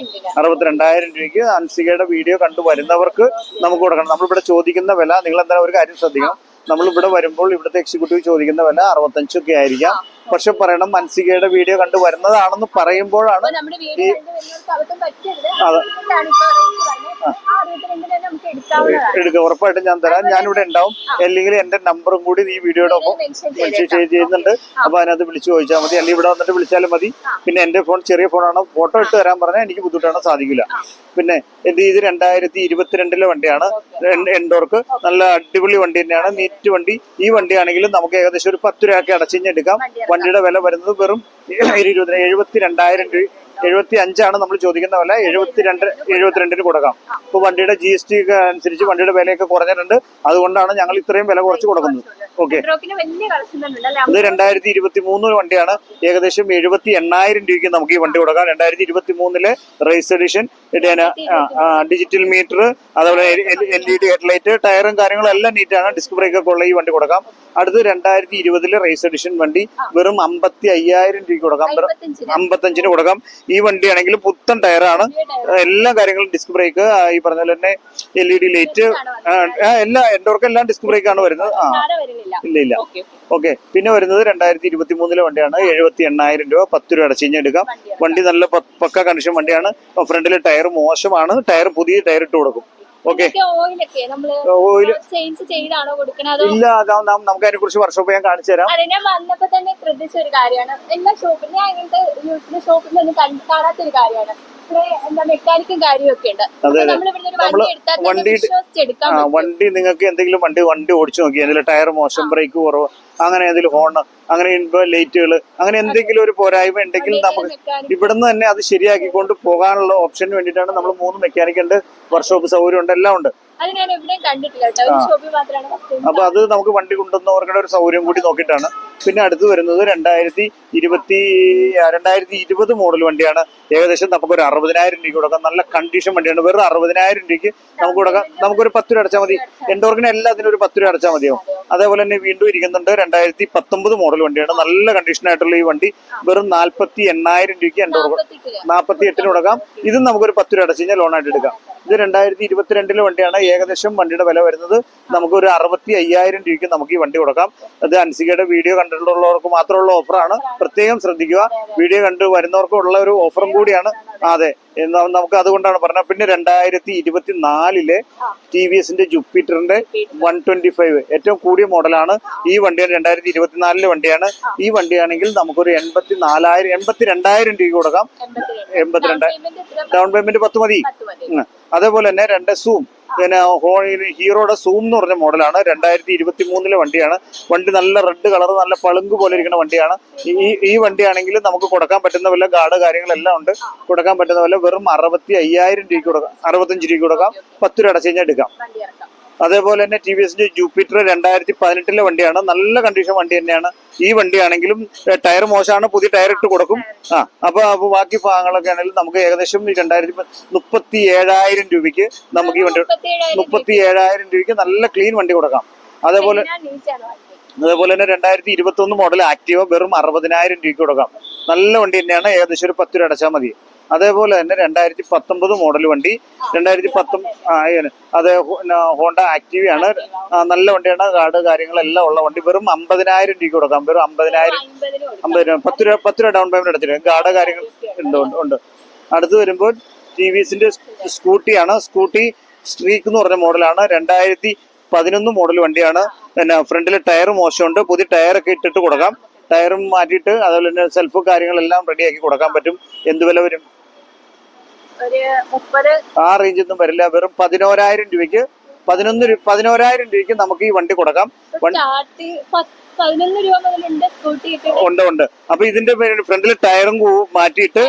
62,000 രൂപയ്ക്ക് അൻസികയുടെ വീഡിയോ കണ്ടു വരുന്നവർക്ക് നമുക്ക് കൊടുക്കണം. നമ്മളിവിടെ ചോദിക്കുന്ന വില, നിങ്ങൾ എന്താ ഒരു കാര്യം ശ്രദ്ധിക്കണം, നമ്മളിവിടെ വരുമ്പോൾ ഇവിടുത്തെ എക്സിക്യൂട്ടീവ് ചോദിക്കുന്ന വില 65 ഒക്കെ ആയിരിക്കാം. പക്ഷെ പറയണം, അൻസികയുടെ വീഡിയോ കണ്ടു വരുന്നതാണെന്ന് പറയുമ്പോഴാണ് ഈ എടുക്കുക. ഉറപ്പായിട്ടും ഞാൻ തരാം, ഞാനിവിടെ ഉണ്ടാവും. അല്ലെങ്കിൽ എന്റെ നമ്പറും കൂടി ഈ വീഡിയോയുടെ ഒപ്പം ചെയ്യുന്നുണ്ട്. അപ്പൊ അതിനകത്ത് വിളിച്ചു ചോദിച്ചാൽ മതി, അല്ലെങ്കിൽ ഇവിടെ വന്നിട്ട് വിളിച്ചാലും മതി. പിന്നെ എന്റെ ഫോൺ ചെറിയ ഫോണാണ്, ഫോട്ടോ ഇട്ട് തരാൻ പറഞ്ഞാൽ എനിക്ക് ബുദ്ധിമുട്ടാണ്, സാധിക്കില്ല. പിന്നെ ഇത് 2022 വണ്ടിയാണ്. എൻഡോർക്ക് നല്ല അടിപൊളി വണ്ടി തന്നെയാണ്, നീറ്റ് വണ്ടി. ഈ വണ്ടിയാണെങ്കിലും നമുക്ക് ഏകദേശം ഒരു 10 രൂപയൊക്കെ അടച്ചു കഴിഞ്ഞെടുക്കാം. വണ്ടിയുടെ വില വരുന്നത് വെറും 72,000 രൂപ. 75 നമ്മൾ ചോദിക്കുന്ന വില. 72 കൊടുക്കാം. ഇപ്പൊ വണ്ടിയുടെ GST അനുസരിച്ച് വണ്ടിയുടെ വിലയൊക്കെ കുറഞ്ഞിട്ടുണ്ട്. അതുകൊണ്ടാണ് ഞങ്ങൾ ഇത്രയും വില കുറച്ച് കൊടുക്കുന്നത്. ഓക്കെ, ഇത് 2023 വണ്ടിയാണ്. ഏകദേശം 78,000 രൂപയ്ക്ക് നമുക്ക് ഈ വണ്ടി കൊടുക്കാം. 2023 റേസ് എഡിഷൻ, ഡിജിറ്റൽ മീറ്റർ, അതുപോലെ LED ഹെഡ്ലൈറ്റ്, ടയറും കാര്യങ്ങളും എല്ലാം നീറ്റാണ്. ഡിസ്ക് ബ്രേക്ക് ഒക്കെ ഉള്ള ഈ വണ്ടി കൊടുക്കാം. അടുത്ത് 2020 റേസ് എഡിഷൻ വണ്ടി വെറും 55,000 രൂപയ്ക്ക് കൊടുക്കാം. 55 കൊടുക്കാം. ഈ വണ്ടിയാണെങ്കിൽ പുത്തൻ ടയറാണ്. എല്ലാ കാര്യങ്ങളും ഡിസ്ക് ബ്രേക്ക്, ഈ പറഞ്ഞ പോലെ തന്നെ LED ലൈറ്റ്, എല്ലാ എൻഡോർക്ക് എല്ലാം ഡിസ്ക് ബ്രേക്ക് ആണ് വരുന്നത്. ഇല്ല. ഓക്കെ, പിന്നെ വരുന്നത് 2023 വണ്ടിയാണ്. 78,000 രൂപ, 10 രൂപ അടച്ചു കഴിഞ്ഞാൽ എടുക്കാം. വണ്ടി നല്ല പക്ക കണ്ടീഷൻ വണ്ടിയാണ്. ഫ്രണ്ടിലെ ടയർ മോശമാണ്. ടയർ പുതിയ ടയർ ഇട്ട് കൊടുക്കും. ഓക്കെ, ഓയിൽ ഇല്ല. നമുക്ക് അതിനെ കുറിച്ച് വർക്ക്ഷോപ്പ് ഞാൻ കാണിച്ചു തരാം. ഞാൻ വന്നപ്പോ തന്നെ ശ്രദ്ധിച്ച ഒരു കാര്യമാണ്. എല്ലാ ഷോപ്പിലും ഞാൻ ഇങ്ങനത്തെ ഷോപ്പിലൊന്നും കാണാത്തൊരു കാര്യമാണ്. എന്താ മെക്കാനിക്കും കാര്യമൊക്കെ ഉണ്ട്. വണ്ടി നിങ്ങൾക്ക് എന്തെങ്കിലും വണ്ടി ഓടിച്ചു നോക്കി, എന്തെങ്കിലും ടയർ മോശം, ബ്രേക്ക് കുറവ്, അങ്ങനെ എന്തെങ്കിലും ഹോൺ, അങ്ങനെ ലൈറ്റുകൾ, അങ്ങനെ എന്തെങ്കിലും ഒരു പോരായ്മ ഉണ്ടെങ്കിൽ നമുക്ക് ഇവിടുന്ന് തന്നെ അത് ശരിയാക്കിക്കൊണ്ട് പോകാനുള്ള ഓപ്ഷന് വേണ്ടിയിട്ടാണ് നമ്മൾ 3 മെക്കാനിക് ഉണ്ട്, വർക്ക്ഷോപ്പ് സൗകര്യം ഉണ്ട്, എല്ലാം ഉണ്ട്. അപ്പൊ അത് നമുക്ക് വണ്ടി കൊണ്ടുവന്നവർക്കുടെ ഒരു സൗകര്യം കൂടി നോക്കിയിട്ടാണ്. പിന്നെ അടുത്ത് വരുന്നത് 2020 മോഡൽ വണ്ടിയാണ്. ഏകദേശം നമുക്കൊരു 60,000 രൂപ കൊടുക്കാം. നല്ല കണ്ടീഷൻ വണ്ടിയാണ്. വെറും 60,000 രൂപയ്ക്ക് നമുക്ക് കൊടുക്കാം. നമുക്കൊരു 10 രൂപ അടച്ചാൽ മതി. എൻഡോർക്കിന് എല്ലാത്തിനും ഒരു 10 രൂപ അടച്ചാൽ മതിയാവും. അതേപോലെ തന്നെ വീണ്ടും ഇരിക്കുന്നുണ്ട് 2019 മോഡൽ വണ്ടിയാണ്. നല്ല കണ്ടീഷൻ ആയിട്ടുള്ള ഈ വണ്ടി വെറും 48,000 രൂപയ്ക്ക് എൻഡോർക്ക് 48 കൊടുക്കാം. ഇതും നമുക്കൊരു 10 രൂപ അടച്ചു കഴിഞ്ഞാൽ ലോണായിട്ട് എടുക്കാം. ഇത് 2022 വണ്ടിയാണ്. ഏകദേശം വണ്ടിയുടെ വില വരുന്നത് നമുക്കൊരു 65,000 രൂപയ്ക്ക് നമുക്ക് ഈ വണ്ടി കൊടുക്കാം. അത് അൻസികയുടെ വീഡിയോ കണ്ടിട്ടുള്ളവർക്ക് മാത്രമുള്ള ഓഫറാണ്. പ്രത്യേകം ശ്രദ്ധിക്കുക. വീഡിയോ കണ്ട് വരുന്നവർക്കുള്ള ഒരു ഓഫറും കൂടിയാണ്. അതെ, നമുക്ക് അതുകൊണ്ടാണ് പറഞ്ഞത്. പിന്നെ 2024 TVSന്റെ ജുപ്പിറ്ററിന്റെ 125 ഏറ്റവും കൂടിയ മോഡലാണ്. ഈ വണ്ടിയാണ് 2024 വണ്ടിയാണ്. ഈ വണ്ടിയാണെങ്കിൽ നമുക്കൊരു 82,000 രൂപ കൊടുക്കാം. 82 ഡൗൺ പേയ്മെന്റ് 10 മതി. അതേപോലെ തന്നെ 2 സൂം, പിന്നെ ഹീറോയുടെ സൂം എന്ന് പറഞ്ഞ മോഡലാണ്. 2023 വണ്ടിയാണ്. വണ്ടി നല്ല റെഡ് കളർ, നല്ല പളുങ്ക് പോലെ ഇരിക്കുന്ന വണ്ടിയാണ്. ഈ വണ്ടിയാണെങ്കിൽ നമുക്ക് കൊടുക്കാൻ പറ്റുന്ന വല്ല ഗാർഡ് കാര്യങ്ങളെല്ലാം ഉണ്ട്. കൊടുക്കാൻ പറ്റുന്ന വല്ല വെറും 65,000 രൂപയ്ക്ക് കൊടുക്കാം. 65 രൂപയ്ക്ക് കൊടുക്കാം. 10 രൂപ അടച്ചു കഴിഞ്ഞാൽ എടുക്കാം. അതേപോലെ തന്നെ TVSന്റെ ജൂപ്പിറ്റർ 2018 വണ്ടിയാണ്. നല്ല കണ്ടീഷൻ വണ്ടി തന്നെയാണ്. ഈ വണ്ടിയാണെങ്കിലും ടയർ മോശമാണ്, പുതിയ ടയർ ഇട്ട് കൊടുക്കും. അപ്പൊ ബാക്കി ഭാഗങ്ങളൊക്കെ ആണെങ്കിലും നമുക്ക് ഏകദേശം 37,000 രൂപയ്ക്ക് നമുക്ക് ഈ വണ്ടി 37,000 രൂപയ്ക്ക് നല്ല ക്ലീൻ വണ്ടി കൊടുക്കാം. അതേപോലെ തന്നെ 2021 മോഡൽ ആക്റ്റീവ വെറും 60,000 രൂപയ്ക്ക് കൊടുക്കാം. നല്ല വണ്ടി തന്നെയാണ്. ഏകദേശം ഒരു 10 രൂപ അടച്ചാൽ മതി. അതേപോലെ തന്നെ 2019 മോഡൽ വണ്ടി 2019 അത് ഹോണ്ട ആക്റ്റീവയാണ്. നല്ല വണ്ടിയാണ്. ഗാർഡ് കാര്യങ്ങളെല്ലാം ഉള്ള വണ്ടി വെറും 50,000 രൂപയ്ക്ക് കൊടുക്കാം. വെറും 50,000 10 രൂപ ഡൗൺ പേയ്മെന്റ് അടച്ചിട്ട് ഗാർഡ് കാര്യങ്ങൾ ഉണ്ട്. അടുത്ത് വരുമ്പോൾ TVSന്റെ സ്കൂട്ടിയാണ്. സ്കൂട്ടി സ്ട്രീക്ക് എന്ന് പറഞ്ഞ മോഡലാണ്. 2011 മോഡൽ വണ്ടിയാണ്. പിന്നെ ഫ്രണ്ടിൽ ടയർ മോശമുണ്ട്. പുതിയ ടയറൊക്കെ ഇട്ടിട്ട് കൊടുക്കാം. ടയറും മാറ്റിയിട്ട് അതുപോലെ തന്നെ സെൽഫ് കാര്യങ്ങളെല്ലാം റെഡിയാക്കി കൊടുക്കാൻ പറ്റും. എന്ത് വില വരും? ആ റേഞ്ചൊന്നും വരില്ല. വെറും 11,000 രൂപയ്ക്ക് 11,000 രൂപയ്ക്ക് നമുക്ക് ഈ വണ്ടി കൊടുക്കാം. ഉണ്ട്. അപ്പൊ ഇതിന്റെ ഫ്രണ്ടിൽ ടയറും മാറ്റിയിട്ട്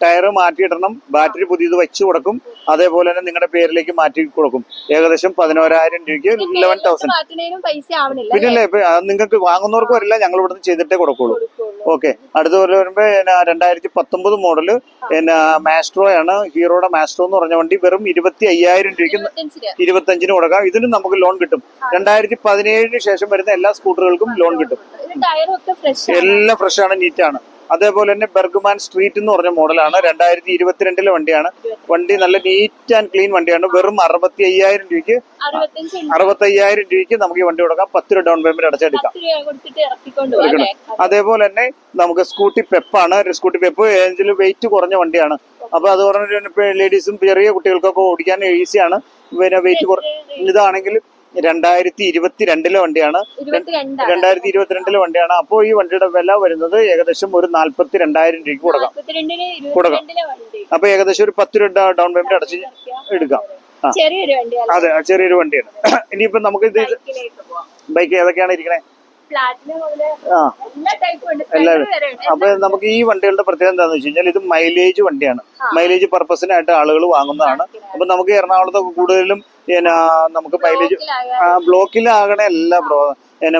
ടയർ മാറ്റിയിടണം. ബാറ്ററി പുതിയത് വെച്ച് കൊടുക്കും. അതേപോലെ തന്നെ നിങ്ങളുടെ പേരിലേക്ക് മാറ്റി കൊടുക്കും. ഏകദേശം 11,000 രൂപയ്ക്ക് 11,000. പിന്നല്ലേ നിങ്ങൾക്ക് വാങ്ങുന്നവർക്ക് വരില്ല, ഞങ്ങൾ ഇവിടുന്ന് ചെയ്തിട്ടേ കൊടുക്കുള്ളൂ. ഓക്കെ, അടുത്തപോലെ വരുമ്പോ 2019 മോഡല് പിന്നെ മാസ്ട്രോ ആണ്. ഹീറോയുടെ മാസ്ട്രോ എന്ന് പറഞ്ഞ വണ്ടി വെറും 25,000 രൂപയ്ക്ക് 25 കൊടുക്കാം. ഇതിനും നമുക്ക് ലോൺ കിട്ടും. 2017 ശേഷം വരുന്ന എല്ലാ സ്കൂട്ടറുകൾക്കും ലോൺ കിട്ടും. എല്ലാം ഫ്രഷ് ആണ്, നീറ്റാണ്. അതേപോലെ തന്നെ ബെർഗ്മാൻ സ്ട്രീറ്റ് എന്ന് പറഞ്ഞ മോഡലാണ്. 2022 വണ്ടിയാണ്. വണ്ടി നല്ല നീറ്റ് ആൻഡ് ക്ലീൻ വണ്ടിയാണ്. വെറും 65,000 രൂപയ്ക്ക് 65,000 രൂപയ്ക്ക് നമുക്ക് ഈ വണ്ടി കൊടുക്കാം. 10 രൂപ ഡൗൺ പേയ്മെന്റ് അടച്ചെടുക്കാം. അതേപോലെ തന്നെ നമുക്ക് സ്കൂട്ടി പെപ്പാണ്. സ്കൂട്ടി പെപ്പ് ഏതെങ്കിലും വെയിറ്റ് കുറഞ്ഞ വണ്ടിയാണ്. അപ്പൊ അത് പറഞ്ഞ ലേഡീസും ചെറിയ കുട്ടികൾക്കൊക്കെ ഓടിക്കാൻ ഈസിയാണ്. പിന്നെ വെയിറ്റ് ഇതാണെങ്കിൽ 2022 വണ്ടിയാണ്. 2022 വണ്ടിയാണ്. അപ്പോൾ ഈ വണ്ടിയുടെ വില വരുന്നത് ഏകദേശം ഒരു 42,000 രൂപയ്ക്ക് കൊടുക്കാം. അപ്പൊ ഏകദേശം ഒരു 10 രൂപ ഡൗൺ പേയ്മെന്റ് അടച്ച് എടുക്കാം. അതെ, ചെറിയൊരു വണ്ടിയാണ്. ഇനിയിപ്പോ നമുക്ക് ഇത് ബൈക്ക് ഏതൊക്കെയാണ് ഇരിക്കണേ? പ്ലാറ്റിനം മുതല് ആ എല്ലാ ടൈപ്പും ഉണ്ട്. എല്ലാവരും Splendor വരെ ഉണ്ട്. അപ്പൊ നമുക്ക് ഈ വണ്ടികളുടെ പ്രത്യേകത എന്താണെന്ന് വെച്ച് കഴിഞ്ഞാൽ ഇത് മൈലേജ് വണ്ടിയാണ്. മൈലേജ് പർപ്പസിനായിട്ട് ആളുകൾ വാങ്ങുന്നതാണ്. അപ്പൊ നമുക്ക് എറണാകുളത്ത് കൂടുതലും പിന്നെ നമുക്ക് മൈലേജ് ബ്ലോക്കിലാകണ എല്ലാ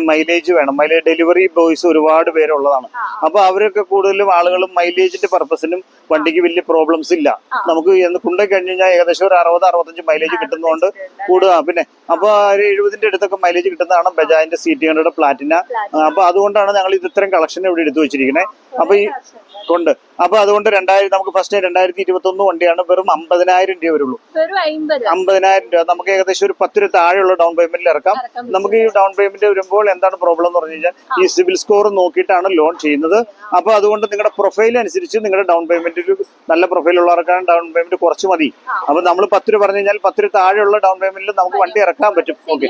മൈലേജ് വേണം. മൈലേജ് ഡെലിവറി ബോയ്സ് ഒരുപാട് പേരുള്ളതാണ്. അപ്പൊ അവരൊക്കെ കൂടുതലും ആളുകളും മൈലേജിന്റെ പർപ്പസിനും വണ്ടിക്ക് വലിയ പ്രോബ്ലംസ് ഇല്ല. നമുക്ക് കൊണ്ടു കഴിഞ്ഞ് കഴിഞ്ഞാൽ ഏകദേശം ഒരു 60-65 മൈലേജ് കിട്ടുന്നതുകൊണ്ട് കൂടുക. പിന്നെ അപ്പൊ ഒരു 70ന്റെ അടുത്തൊക്കെ മൈലേജ് കിട്ടുന്നതാണ് ബജാജിന്റെ CT100 പ്ലാറ്റിന. അപ്പൊ അതുകൊണ്ടാണ് ഞങ്ങൾ ഇത് ഇത്രയും കളക്ഷൻ ഇവിടെ എടുത്തു വെച്ചിരിക്കുന്നത്. അപ്പൊ ഈ കൊണ്ട് അപ്പൊ അതുകൊണ്ട് നമുക്ക് ഫസ്റ്റ് 2021 വണ്ടിയാണ്. വെറും 50,000 രൂപ വരുള്ളൂ. 50,000 രൂപ നമുക്ക് ഏകദേശം ഒരു 10 രൂപ താഴെയുള്ള ഡൗൺ പേയ്മെന്റിൽ ഇറക്കാം. നമുക്ക് ഈ ഡൗൺ പേയ്മെന്റ് വരുമ്പോൾ എന്താണ് പ്രോബ്ലം എന്ന് പറഞ്ഞു കഴിഞ്ഞാൽ ഈ സിവിൽ സ്കോർ നോക്കിയിട്ടാണ് ലോൺ ചെയ്യുന്നത്. അപ്പൊ അതുകൊണ്ട് നിങ്ങളുടെ പ്രൊഫൈൽ അനുസരിച്ച് നിങ്ങളുടെ ഡൗൺ പേയ്മെന്റ് നല്ല പ്രൊഫൈൽ ഉള്ളവർക്കാണ് ഡൗൺ പേയ്മെന്റ് കുറച്ച് മതി. അപ്പൊ നമ്മൾ 10 രൂപ പറഞ്ഞു കഴിഞ്ഞാൽ 10 രൂപ താഴെയുള്ള ഡൗൺ പേയ്മെന്റിൽ നമുക്ക് വണ്ടി ഇറക്കാൻ പറ്റും. ഓക്കെ,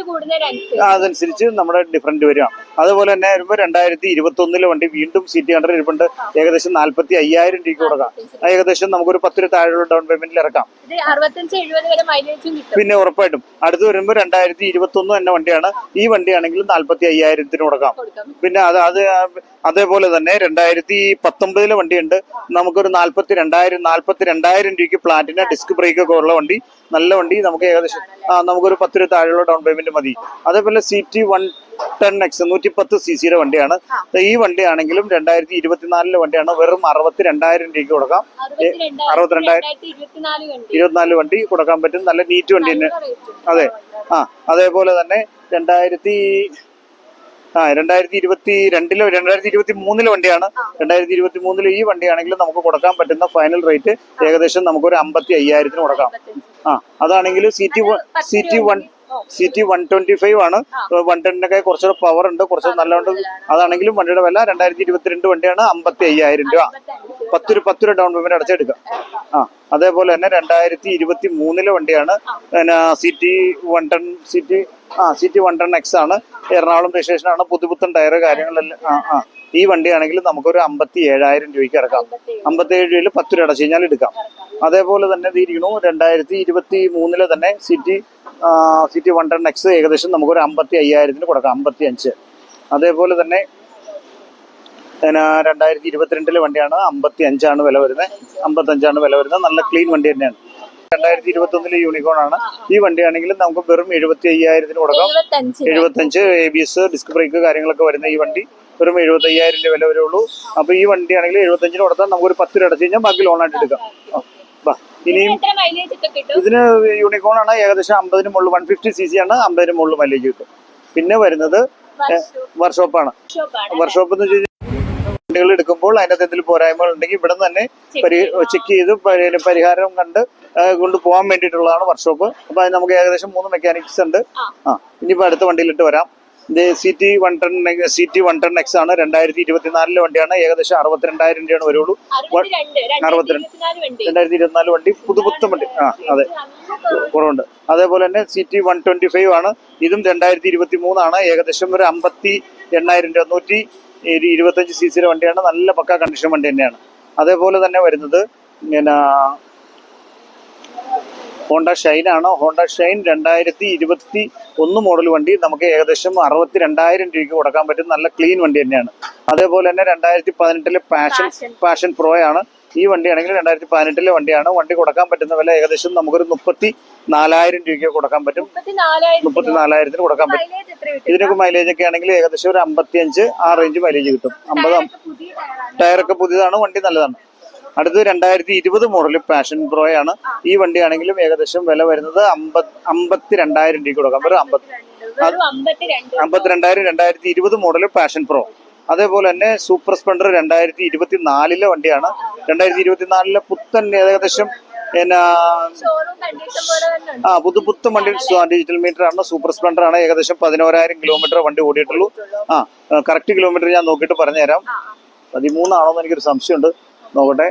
അതനുസരിച്ച് നമ്മുടെ ഡിഫറൻറ്റ് വരിക. അതുപോലെ തന്നെ വരുമ്പോൾ 2021 വണ്ടി വീണ്ടും CT100 ഇരിപ്പുണ്ട്. ഏകദേശം 45,000 രൂപയ്ക്ക് കൊടുക്കാം. ഏകദേശം നമുക്കൊരു 10 രൂപ താഴെയുള്ള ഡൗൺ പേയ്മെന്റിൽ ഇറക്കാം. പിന്നെ ഉറപ്പായിട്ടും അടുത്ത് വരുമ്പോൾ 2021 തന്നെ വണ്ടിയാണ്. ഈ വണ്ടിയാണെങ്കിൽ 45,000 കൊടുക്കാം. പിന്നെ അതേപോലെ തന്നെ 2019 വണ്ടിയുണ്ട്. നമുക്കൊരു 42,000 രൂപയ്ക്ക് പ്ലാറ്റിന ഡിസ്ക് ബ്രേക്ക് ഒക്കെ ഉള്ള വണ്ടി, നല്ല വണ്ടി. നമുക്ക് ഏകദേശം നമുക്കൊരു 10 രൂപ താഴെയുള്ള ഡൗൺ പേയ്മെന്റ് മതി. അതേപോലെ CT110X 110 cc വണ്ടിയാണ്. ഈ വണ്ടിയാണെങ്കിലും 2024 വണ്ടിയാണ്. വെറും 62,000 രൂപയ്ക്ക് കൊടുക്കാം. 62,024 വണ്ടി കൊടുക്കാൻ പറ്റും. നല്ല നീറ്റ് വണ്ടി തന്നെ. അതെ. അതേപോലെ തന്നെ 2023 വണ്ടിയാണ്. 2023 ഈ വണ്ടിയാണെങ്കിൽ നമുക്ക് കൊടുക്കാൻ പറ്റുന്ന ഫൈനൽ റേറ്റ് ഏകദേശം നമുക്കൊരു 55,000 കൊടുക്കാം. അതാണെങ്കിൽ CT125 ആണ്. 110 കുറച്ചുകൂടെ പവർ ഉണ്ട്, കുറച്ച് നല്ലതുണ്ട്. അതാണെങ്കിലും വണ്ടിയുടെ വില 2022 വണ്ടിയാണ്. 55,000 രൂപ 10 രൂപ ഡൗൺ പേയ്മെന്റ് അടച്ചെടുക്കാം. അതേപോലെ തന്നെ 2023 വണ്ടിയാണ്. CT110X ആണ്. എറണാകുളം രജിസ്ട്രേഷൻ ആണ്. പുതുപുത്തൻ ടയർ കാര്യങ്ങളെല്ലാം. ഈ വണ്ടിയാണെങ്കിൽ നമുക്കൊരു 57,000 രൂപയ്ക്ക് ഇറക്കാം. 57 രൂപയിൽ 10 രൂപ അടച്ചു കഴിഞ്ഞാൽ എടുക്കാം. അതേപോലെ തന്നെ ഇരിക്കണു 2023 തന്നെ CT110X ഏകദേശം നമുക്കൊരു 55,000 കൊടുക്കാം. 55. അതേപോലെ തന്നെ 2022 വണ്ടിയാണ്. 55 വില വരുന്നത്. 55 വില വരുന്നത്. നല്ല ക്ലീൻ വണ്ടി തന്നെയാണ്. 2021 യൂണിക്കോൺ ആണ്. ഈ വണ്ടിയാണെങ്കിലും നമുക്ക് വെറും 75,000 കൊടുക്കാം. 75 ABS ഡിസ്ക് ബ്രേക്ക് കാര്യങ്ങളൊക്കെ വരുന്ന ഈ വണ്ടി വെറും 75,000 രൂപ വില വരുള്ളൂ. അപ്പൊ ഈ വണ്ടിയാണെങ്കിൽ 75 കൊടുത്താൽ നമുക്കൊരു 10 രൂപ അടച്ചു കഴിഞ്ഞാൽ ബാക്കി ലോണായിട്ട് എടുക്കാം. ഇനിയും ഇതിന് യൂണിക്കോൺ ആണ്. ഏകദേശം 50 മുകളിൽ 150 cc ആണ്. 50 മുകളിൽ മൈലേജ് കിട്ടും. പിന്നെ വരുന്നത് വർക്ക്ഷോപ്പാണ്. വർക്ക്ഷോപ്പ് എന്ന് വെച്ച് കഴിഞ്ഞാൽ വണ്ടികൾ എടുക്കുമ്പോൾ അതിനകത്ത് എന്തെങ്കിലും പോരായ്മകൾ ഉണ്ടെങ്കിൽ ഇവിടെ നിന്ന് തന്നെ ചെക്ക് ചെയ്ത് പരിഹാരം കൊണ്ട് പോകാൻ വേണ്ടിയിട്ടുള്ളതാണ് വർക്ക്ഷോപ്പ്. അപ്പൊ അത് നമുക്ക് ഏകദേശം 3 മെക്കാനിക്സ് ഉണ്ട്. ഇനിയിപ്പോ അടുത്ത വണ്ടിയിലിട്ട് വരാം. ഇത് CT110X ആണ്. 2024 വണ്ടിയാണ്. ഏകദേശം 62,000 രൂപയാണ് വരുള്ളൂ. 2024 വണ്ടി പുതുപുത്തൻ വണ്ടി. അതെ, കുറവുണ്ട്. അതേപോലെ തന്നെ CT125 ആണ്. ഇതും 2023 ആണ്. ഏകദേശം ഒരു 58,000 രൂപ 125 cc വണ്ടിയാണ്. നല്ല പക്ക കണ്ടീഷൻ വണ്ടി തന്നെയാണ്. അതേപോലെ തന്നെ വരുന്നത് ഹോണ്ട ഷൈൻ ആണ്. ഹോണ്ട ഷൈൻ 2021 മോഡൽ വണ്ടി. നമുക്ക് ഏകദേശം 62,000 രൂപയ്ക്ക് കൊടുക്കാൻ പറ്റും. നല്ല ക്ലീൻ വണ്ടി തന്നെയാണ്. അതേപോലെ തന്നെ 2018 പാഷൻ പ്രോ ആണ്. ഈ വണ്ടിയാണെങ്കിൽ 2018 വണ്ടിയാണ്. വണ്ടി കൊടുക്കാൻ പറ്റുന്ന വില ഏകദേശം നമുക്കൊരു 34,000 രൂപയ്ക്ക് കൊടുക്കാൻ പറ്റും. 34,000 കൊടുക്കാൻ പറ്റും. ഇതിനൊക്കെ മൈലേജ് ഒക്കെ ആണെങ്കിൽ ഏകദേശം ഒരു 55 ആ റേഞ്ച് മൈലേജ് കിട്ടും. 50 ടയറൊക്കെ പുതിയതാണ്. വണ്ടി നല്ലതാണ്. അടുത്ത് 2020 മോഡൽ പാഷൻ പ്രോ ആണ്. ഈ വണ്ടിയാണെങ്കിലും ഏകദേശം വില വരുന്നത് 52,000 രൂപയ്ക്ക് കൊടുക്കാം. വെറും 52,000 2020 മോഡൽ പാഷൻ പ്രോ. അതേപോലെ തന്നെ സൂപ്പർ സ്പ്ലെൻഡർ 2024 വണ്ടിയാണ്. 2024 പുത്തൻ ഏകദേശം പുതുപുത്തൻ വണ്ടി ഡിജിറ്റൽ മീറ്റർ ആണ്. സൂപ്പർ സ്പ്ലെൻഡർ ആണ്. ഏകദേശം 11,000 കിലോമീറ്റർ വണ്ടി ഓടിയിട്ടുള്ളൂ. കറക്റ്റ് കിലോമീറ്റർ ഞാൻ നോക്കിയിട്ട് പറഞ്ഞുതരാം. 13 ആണോന്ന് എനിക്കൊരു സംശയമുണ്ട്. നോക്കട്ടെ.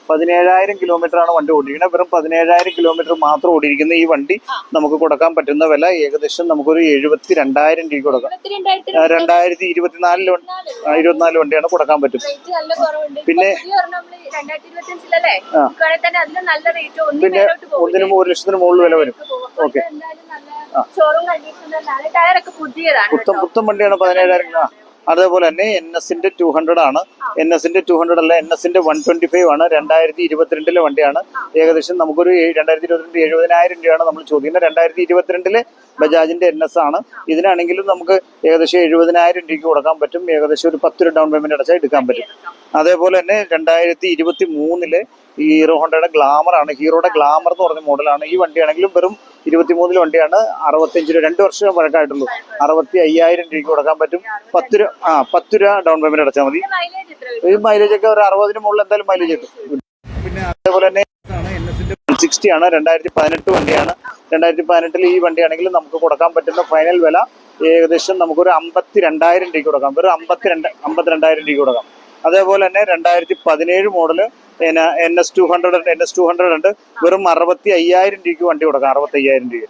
17,000 കിലോമീറ്റർ ആണ് വണ്ടി ഓടിയിരിക്കുന്നത്. വെറും 17,000 കിലോമീറ്റർ മാത്രം ഓടിയിരിക്കുന്ന ഈ വണ്ടി നമുക്ക് കൊടുക്കാൻ പറ്റുന്ന വില ഏകദേശം നമുക്കൊരു 72,000 രൂപ കൊടുക്കാം. 2024 വണ്ടിയാണ് കൊടുക്കാൻ പറ്റും. പിന്നെ പിന്നെ 1,00,000 മുകളിൽ വില വരും. ഓക്കെ, പുത്തൻ വണ്ടിയാണ് 17,000. അതേപോലെ തന്നെ NS-ന്റെ 200 ആണ്. NS-ന്റെ 200 അല്ല, NS-ന്റെ 125 ആണ്. 2022 വണ്ടിയാണ്. ഏകദേശം നമുക്കൊരു 2022 70,000 രൂപയാണ് നമ്മൾ ചോദിക്കുന്നത്. 2022 ബജാജിന്റെ NS ആണ്. ഇതിനാണെങ്കിലും നമുക്ക് ഏകദേശം 70,000 രൂപയ്ക്ക് കൊടുക്കാൻ പറ്റും. ഏകദേശം ഒരു 10 രൂപ ഡൗൺ പേയ്മെന്റ് അടച്ചാൽ എടുക്കാൻ പറ്റും. അതേപോലെ തന്നെ 2023 ഹീറോ ഹോണ്ടയുടെ ഗ്ലാമർ ആണ്. ഹീറോയുടെ ഗ്ലാമർ എന്ന് പറഞ്ഞ മോഡലാണ്. ഈ വണ്ടിയാണെങ്കിലും വെറും 23 വണ്ടിയാണ്. 65 രൂപ, 2 വർഷം പഴക്കമായിട്ടുള്ളൂ. 65,000 രൂപയ്ക്ക് കൊടുക്കാൻ പറ്റും. 10 രൂപ ഡൗൺ പേയ്മെന്റ് അടച്ചാൽ മതി. ഈ മൈലേജ് ഒക്കെ ഒരു 60 മുകളിൽ എന്തായാലും മൈലേജ് കിട്ടും. പിന്നെ അതേപോലെ തന്നെ NS-ന്റെ 160 ആണ്. 2018 വണ്ടിയാണ്. 2018 ഈ വണ്ടിയാണെങ്കിൽ നമുക്ക് കൊടുക്കാൻ പറ്റുന്ന ഫൈനൽ വില ഏകദേശം നമുക്കൊരു 52,000 രൂപയ്ക്ക് കൊടുക്കാം. വെറും 52,000 രൂപയ്ക്ക് കൊടുക്കാം. അതേപോലെ തന്നെ 2017 മോഡല് NS200 ഉണ്ട്. വെറും 65,000 രൂപയ്ക്ക് വണ്ടി കൊടുക്കാം. 65,000 രൂപ.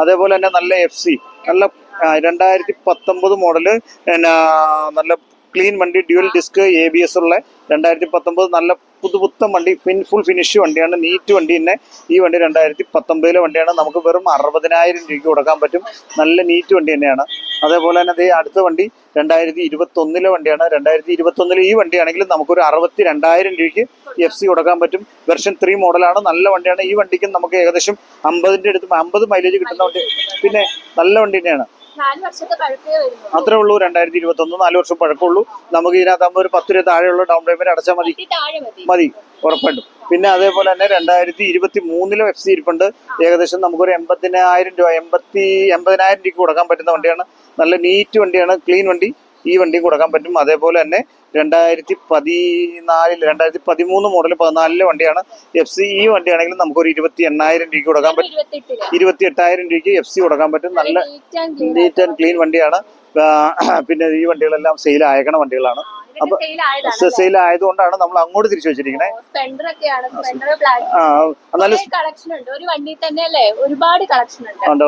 അതേപോലെ തന്നെ നല്ല FC, നല്ല 2019 മോഡല് നല്ല ക്ലീൻ വണ്ടി, ഡ്യുവൽ ഡിസ്ക് ABS ഉള്ള 2019 നല്ല പുതുപുത്തൻ വണ്ടി, ഫുൾ ഫിനിഷ് വണ്ടിയാണ്. നീറ്റ് വണ്ടി തന്നെ. ഈ വണ്ടി 2019 വണ്ടിയാണ്. നമുക്ക് വെറും 60,000 രൂപയ്ക്ക് കൊടുക്കാൻ പറ്റും. നല്ല നീറ്റ് വണ്ടി തന്നെയാണ്. അതേപോലെ തന്നെ അടുത്ത വണ്ടി 2021 വണ്ടിയാണ്. 2021 ഈ വണ്ടിയാണെങ്കിൽ നമുക്കൊരു 62,000 രൂപയ്ക്ക് FC കൊടുക്കാൻ പറ്റും. വെർഷൻ 3 മോഡലാണ്. നല്ല വണ്ടിയാണ്. ഈ വണ്ടിക്ക് നമുക്ക് ഏകദേശം 50 അടുത്ത് 50 മൈലേജ് കിട്ടുന്ന വണ്ടി. പിന്നെ നല്ല വണ്ടി തന്നെയാണ്. അത്രേ ഉള്ളൂ. 2021 4 വർഷം പഴക്കമുള്ളൂ. നമുക്ക് ഇതിനകത്താകുമ്പോൾ ഒരു 10 രൂപ താഴെയുള്ള ഡൗൺ പേയ്മെന്റ് അടച്ചാൽ മതി ഉറപ്പായിട്ടും. പിന്നെ അതേപോലെ തന്നെ 2023 FC ഇരിപ്പുണ്ട്. ഏകദേശം നമുക്കൊരു 80,000 രൂപ 80,000 രൂപയ്ക്ക് കൊടുക്കാൻ പറ്റുന്ന വണ്ടിയാണ്. നല്ല നീറ്റ് വണ്ടിയാണ്, ക്ലീൻ വണ്ടി. ഈ വണ്ടിയും കൊടുക്കാൻ പറ്റും. അതേപോലെ തന്നെ 2013 മോഡൽ 14 വണ്ടിയാണ്. FC ഈ വണ്ടിയാണെങ്കിൽ നമുക്കൊരു 28,000 രൂപയ്ക്ക് കൊടുക്കാൻ പറ്റും. 28,000 രൂപയ്ക്ക് FC കൊടുക്കാൻ പറ്റും. നല്ല നീറ്റ് ആൻഡ് ക്ലീൻ വണ്ടിയാണ്. പിന്നെ ഈ വണ്ടികളെല്ലാം സെയിൽ അയക്കണ വണ്ടികളാണ്. അപ്പൊ സെയിൽ ആയതുകൊണ്ടാണ് നമ്മൾ അങ്ങോട്ട് തിരിച്ചു വെച്ചിരിക്കുന്നത്.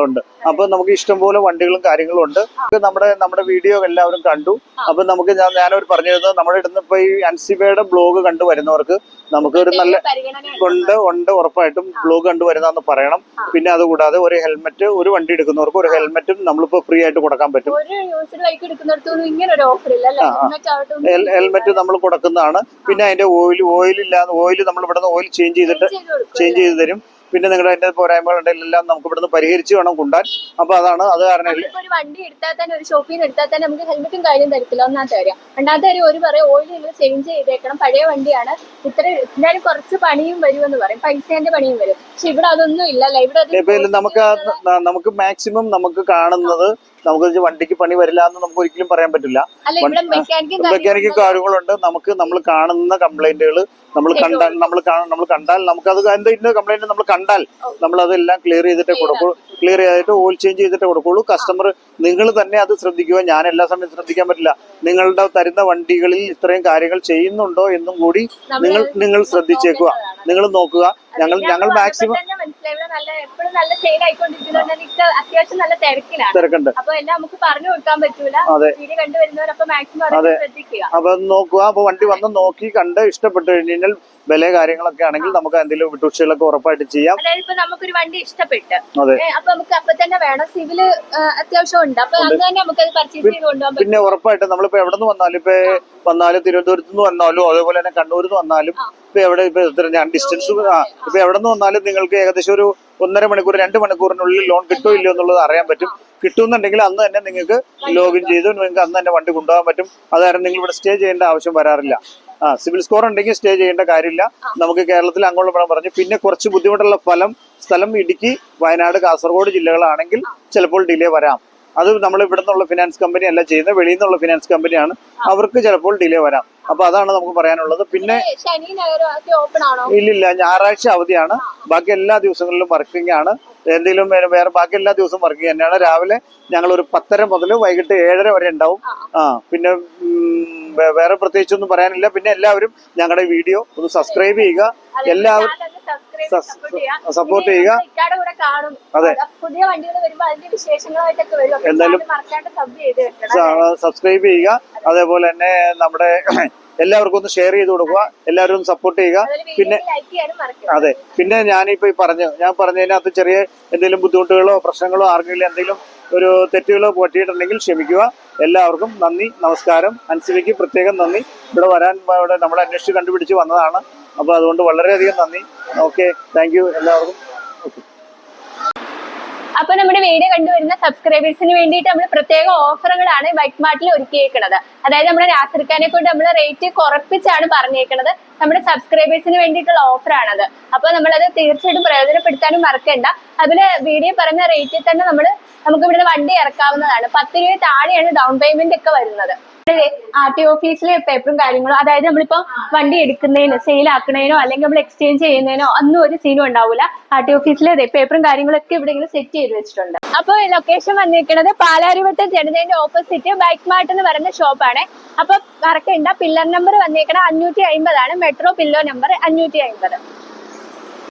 ഉണ്ട്. അപ്പൊ നമുക്ക് ഇഷ്ടംപോലെ വണ്ടികളും കാര്യങ്ങളും ഉണ്ട്. നമ്മുടെ വീഡിയോ എല്ലാവരും കണ്ടു. അപ്പൊ നമുക്ക് ഞാനൊരു പറഞ്ഞിരുന്നത് നമ്മുടെ ഇടുന്ന ഇപ്പൊ ഈ അൻസിബയുടെ ബ്ലോഗ് കണ്ടു വരുന്നവർക്ക് നമുക്ക് ഒരു നല്ല ഉണ്ട് ഉറപ്പായിട്ടും ബ്ലോഗ് കണ്ടുവരുന്നതെന്ന് പറയണം. പിന്നെ അതുകൂടാതെ ഒരു ഹെൽമെറ്റ്, ഒരു വണ്ടി എടുക്കുന്നവർക്ക് ഒരു ഹെൽമെറ്റും നമ്മളിപ്പോ ഫ്രീ ആയിട്ട് കൊടുക്കാൻ പറ്റും. ഹെൽമെറ്റ് നമ്മൾ കൊടുക്കുന്നതാണ്. പിന്നെ അതിന്റെ ഓയിൽ നമ്മൾ ഇവിടുന്ന് ഓയിൽ ചേഞ്ച് ചെയ്ത് തരും. പിന്നെ നിങ്ങളുടെ അതിന്റെ പോരായ്മകളുണ്ടെങ്കിൽ എല്ലാം നമുക്ക് ഇവിടുന്ന് പരിഹരിച്ച് വേണം കൊണ്ടുപോകാൻ. അപ്പൊ അത് കാരണം ഒരു വണ്ടി എടുത്താൽ തന്നെ, ഒരു ഷോപ്പിൽ നിന്ന് എടുത്താൽ തന്നെ നമുക്ക് ഹെൽമെറ്റും കാര്യം തരത്തില്ല. ഒന്നാമത്തെ കാര്യം. രണ്ടാമത്തെ കാര്യം, ഒരു പറയും ഓയിൽ നിങ്ങൾ ചേഞ്ച് ചെയ്തേക്കണം, പഴയ വണ്ടിയാണ്, എന്തായാലും കുറച്ച് പണിയും വരുമെന്ന് പറയും, പൈസേന്റെ പണിയും വരും. പക്ഷെ ഇവിടെ അതൊന്നും ഇല്ലല്ലോ. ഇവിടെ നമുക്ക് മാക്സിമം നമുക്ക് കാണുന്നത് നമുക്ക് വണ്ടിക്ക് പണി വരില്ല എന്ന് നമുക്ക് ഒരിക്കലും പറയാൻ പറ്റില്ല. മെക്കാനിക്കും കാര്യങ്ങളുണ്ട്. നമ്മൾ കാണുന്ന കംപ്ലൈന്റുകൾ നമ്മൾ കണ്ടാൽ നമുക്കത് എന്താ ഇന്ന കംപ്ലൈന്റ് നമ്മൾ കണ്ടാൽ നമ്മൾ അതെല്ലാം ക്ലിയർ ചെയ്തിട്ട് ഓയിൽ ചേഞ്ച് ചെയ്തിട്ട് കൊടുക്കുള്ളൂ. കസ്റ്റമർ നിങ്ങൾ തന്നെ അത് ശ്രദ്ധിക്കുക. ഞാൻ എല്ലാ സമയത്തും ശ്രദ്ധിക്കാൻ പറ്റില്ല. നിങ്ങളുടെ തരുന്ന വണ്ടികളിൽ ഇത്രയും കാര്യങ്ങൾ ചെയ്യുന്നുണ്ടോ എന്നും കൂടി നിങ്ങൾ ശ്രദ്ധിച്ചേക്കുക. നിങ്ങൾ നോക്കുക. ഞങ്ങൾ മാക്സിമം തിരക്കുണ്ട്. അപ്പൊ നോക്കുക. അപ്പൊ വണ്ടി വന്ന് നോക്കി കണ്ട് ഇഷ്ടപ്പെട്ടു കഴിഞ്ഞാൽ വില കാര്യങ്ങളൊക്കെ ആണെങ്കിൽ നമുക്ക് എന്തെങ്കിലും വിട്ടുവീഴ്ചകളൊക്കെ ഉറപ്പായിട്ട് ചെയ്യാം. അതായത് നമുക്കൊരു വണ്ടി ഇഷ്ടപ്പെട്ട് അപ്പൊ നമുക്ക് അപ്പൊ തന്നെ വേണം, സിവില് അത്യാവശ്യം ഉണ്ട്. അപ്പൊ അന്ന് തന്നെ നമുക്ക് അത് പർച്ചേസ് ചെയ്ത് കൊണ്ടുപോകാൻ. പിന്നെ ഉറപ്പായിട്ടും നമ്മളിപ്പോ എവിടെ നിന്ന് വന്നാലും തിരുവനന്തപുരത്ത് നിന്ന് വന്നാലും അതുപോലെ തന്നെ കണ്ണൂരിൽ നിന്ന് വന്നാലും ഞാൻ ഡിസ്റ്റൻസ് ഇപ്പൊ എവിടെ നിന്ന് വന്നാലും നിങ്ങൾക്ക് ഏകദേശം ഒരു 1.5 മണിക്കൂർ 2 മണിക്കൂറിനുള്ളിൽ ലോൺ കിട്ടോ ഇല്ലയോ എന്നുള്ളത് അറിയാൻ പറ്റും. കിട്ടുന്നുണ്ടെങ്കിൽ അന്ന് തന്നെ നിങ്ങൾക്ക് ലോഗിൻ ചെയ്ത് നിങ്ങൾക്ക് അന്ന് തന്നെ വണ്ടി കൊണ്ടുപോകാൻ പറ്റും. അതായത് നിങ്ങൾ ഇവിടെ സ്റ്റേ ചെയ്യേണ്ട ആവശ്യം വരാറില്ല. സിവിൽ സ്കോർ ഉണ്ടെങ്കിൽ സ്റ്റേ ചെയ്യേണ്ട കാര്യമില്ല. നമുക്ക് കേരളത്തിൽ അങ്ങോട്ട് പറഞ്ഞു. പിന്നെ കുറച്ച് ബുദ്ധിമുട്ടുള്ള സ്ഥലം ഇടുക്കി, വയനാട്, കാസർഗോഡ് ജില്ലകളാണെങ്കിൽ ചിലപ്പോൾ ഡിലേ വരാം. അത് നമ്മൾ ഇവിടെ നിന്നുള്ള ഫിനാൻസ് കമ്പനി അല്ല ചെയ്യുന്നത്, വെളിയിൽ നിന്നുള്ള ഫിനാൻസ് കമ്പനിയാണ്. അവർക്ക് ചിലപ്പോൾ ഡിലേ വരാം. അപ്പൊ അതാണ് നമുക്ക് പറയാനുള്ളത്. പിന്നെ ഇല്ലില്ല, ഞായറാഴ്ച അവധിയാണ്. ബാക്കി എല്ലാ ദിവസങ്ങളിലും വർക്കിംഗ് ആണ്. എന്തെങ്കിലും വേറെ ബാക്കി എല്ലാ ദിവസവും വർക്കിംഗ് തന്നെയാണ്. രാവിലെ ഞങ്ങൾ ഒരു 10:30 മുതൽ വൈകിട്ട് 7:30 വരെ ഉണ്ടാവും. പിന്നെ വേറെ പ്രത്യേകിച്ചൊന്നും പറയാനില്ല. പിന്നെ എല്ലാവരും ഞങ്ങളുടെ വീഡിയോ ഒന്ന് സബ്സ്ക്രൈബ് ചെയ്യുക, എല്ലാവരും സപ്പോർട്ട് ചെയ്യുക. അതെ, പുതിയ വണ്ടികൾ വരുമ്പോ അതിന്റെ വിശേഷങ്ങളായിട്ടൊക്കെ വരും. എന്തായാലും മറക്കാണ്ട് സബ് ചെയ്ത് വെക്കണം. സബ്സ്ക്രൈബ് ചെയ്യുക. അതേപോലെ തന്നെ നമ്മുടെ എല്ലാവർക്കും ഒന്ന് ഷെയർ ചെയ്ത് കൊടുക്കുക, എല്ലാവരും സപ്പോർട്ട് ചെയ്യുക. പിന്നെ അതെ, പിന്നെ ഞാനിപ്പോ ഞാൻ പറഞ്ഞതിനകത്ത് ചെറിയ എന്തെങ്കിലും ബുദ്ധിമുട്ടുകളോ പ്രശ്നങ്ങളോ ആർക്കെങ്കിലും എന്തെങ്കിലും ഒരു തെറ്റുകളോ പറ്റിയിട്ടുണ്ടെങ്കിൽ ക്ഷമിക്കുക. എല്ലാവർക്കും നന്ദി, നമസ്കാരം. അൻസിബയ്ക്ക് പ്രത്യേകം നന്ദി. ഇവിടെ ഇവിടെ നമ്മളെ അന്വേഷിച്ച് കണ്ടുപിടിച്ച് വന്നതാണ്. അപ്പൊ അതുകൊണ്ട് വളരെയധികം നന്ദി. ഓക്കെ, താങ്ക് യു എല്ലാവർക്കും. ഓക്കെ. അപ്പൊ നമ്മുടെ വീഡിയോ കണ്ടുവരുന്ന സബ്സ്ക്രൈബേഴ്സിന് വേണ്ടിയിട്ട് നമ്മൾ പ്രത്യേക ഓഫറുകളാണ് ബൈക്ക് മാർട്ടിൽ ഒരുക്കിയേക്കുന്നത്. അതായത് നമ്മുടെ നാസിർഖാനെ കൊണ്ട് നമ്മൾ റേറ്റ് കുറപ്പിച്ചാണ് പറഞ്ഞേക്കുന്നത്. നമ്മുടെ സബ്സ്ക്രൈബേഴ്സിന് വേണ്ടിയിട്ടുള്ള ഓഫറാണത്. അപ്പൊ നമ്മളത് തീർച്ചയായിട്ടും പ്രയോജനപ്പെടുത്താനും മറക്കണ്ട. അതില് വീഡിയോ പറഞ്ഞ റേറ്റിൽ തന്നെ നമുക്ക് ഇവിടുന്ന് വണ്ടി ഇറക്കാവുന്നതാണ്. 10 രൂപ താഴെയാണ് ഡൗൺ പേയ്മെന്റ് ഒക്കെ വരുന്നത്. RTO ഓഫീസിലെ പേപ്പറും കാര്യങ്ങളും, അതായത് നമ്മളിപ്പോ വണ്ടി എടുക്കുന്നതിനോ സെയിൽ ആക്കുന്നതിനോ അല്ലെങ്കിൽ നമ്മൾ എക്സ്ചേഞ്ച് ചെയ്യുന്നതിനോ ഒന്നും ഒരു സീനും ഉണ്ടാവില്ല. RTO ഓഫീസിലെ പേപ്പറും കാര്യങ്ങളൊക്കെ ഇവിടെ ഇങ്ങനെ സെറ്റ് ചെയ്ത് വെച്ചിട്ടുണ്ട്. അപ്പൊ ലൊക്കേഷൻ വന്നിരിക്കുന്നത് പാലാരിവട്ടം ജനതയുടെ ഓപ്പോസിറ്റ് ബൈക്ക് മാർട്ട് എന്ന് പറയുന്ന ഷോപ്പാണ്. അപ്പൊ മറക്കണ്ട, പില്ലർ നമ്പർ വന്നേക്കണ 550 ആണ്. Metro pillow number 550.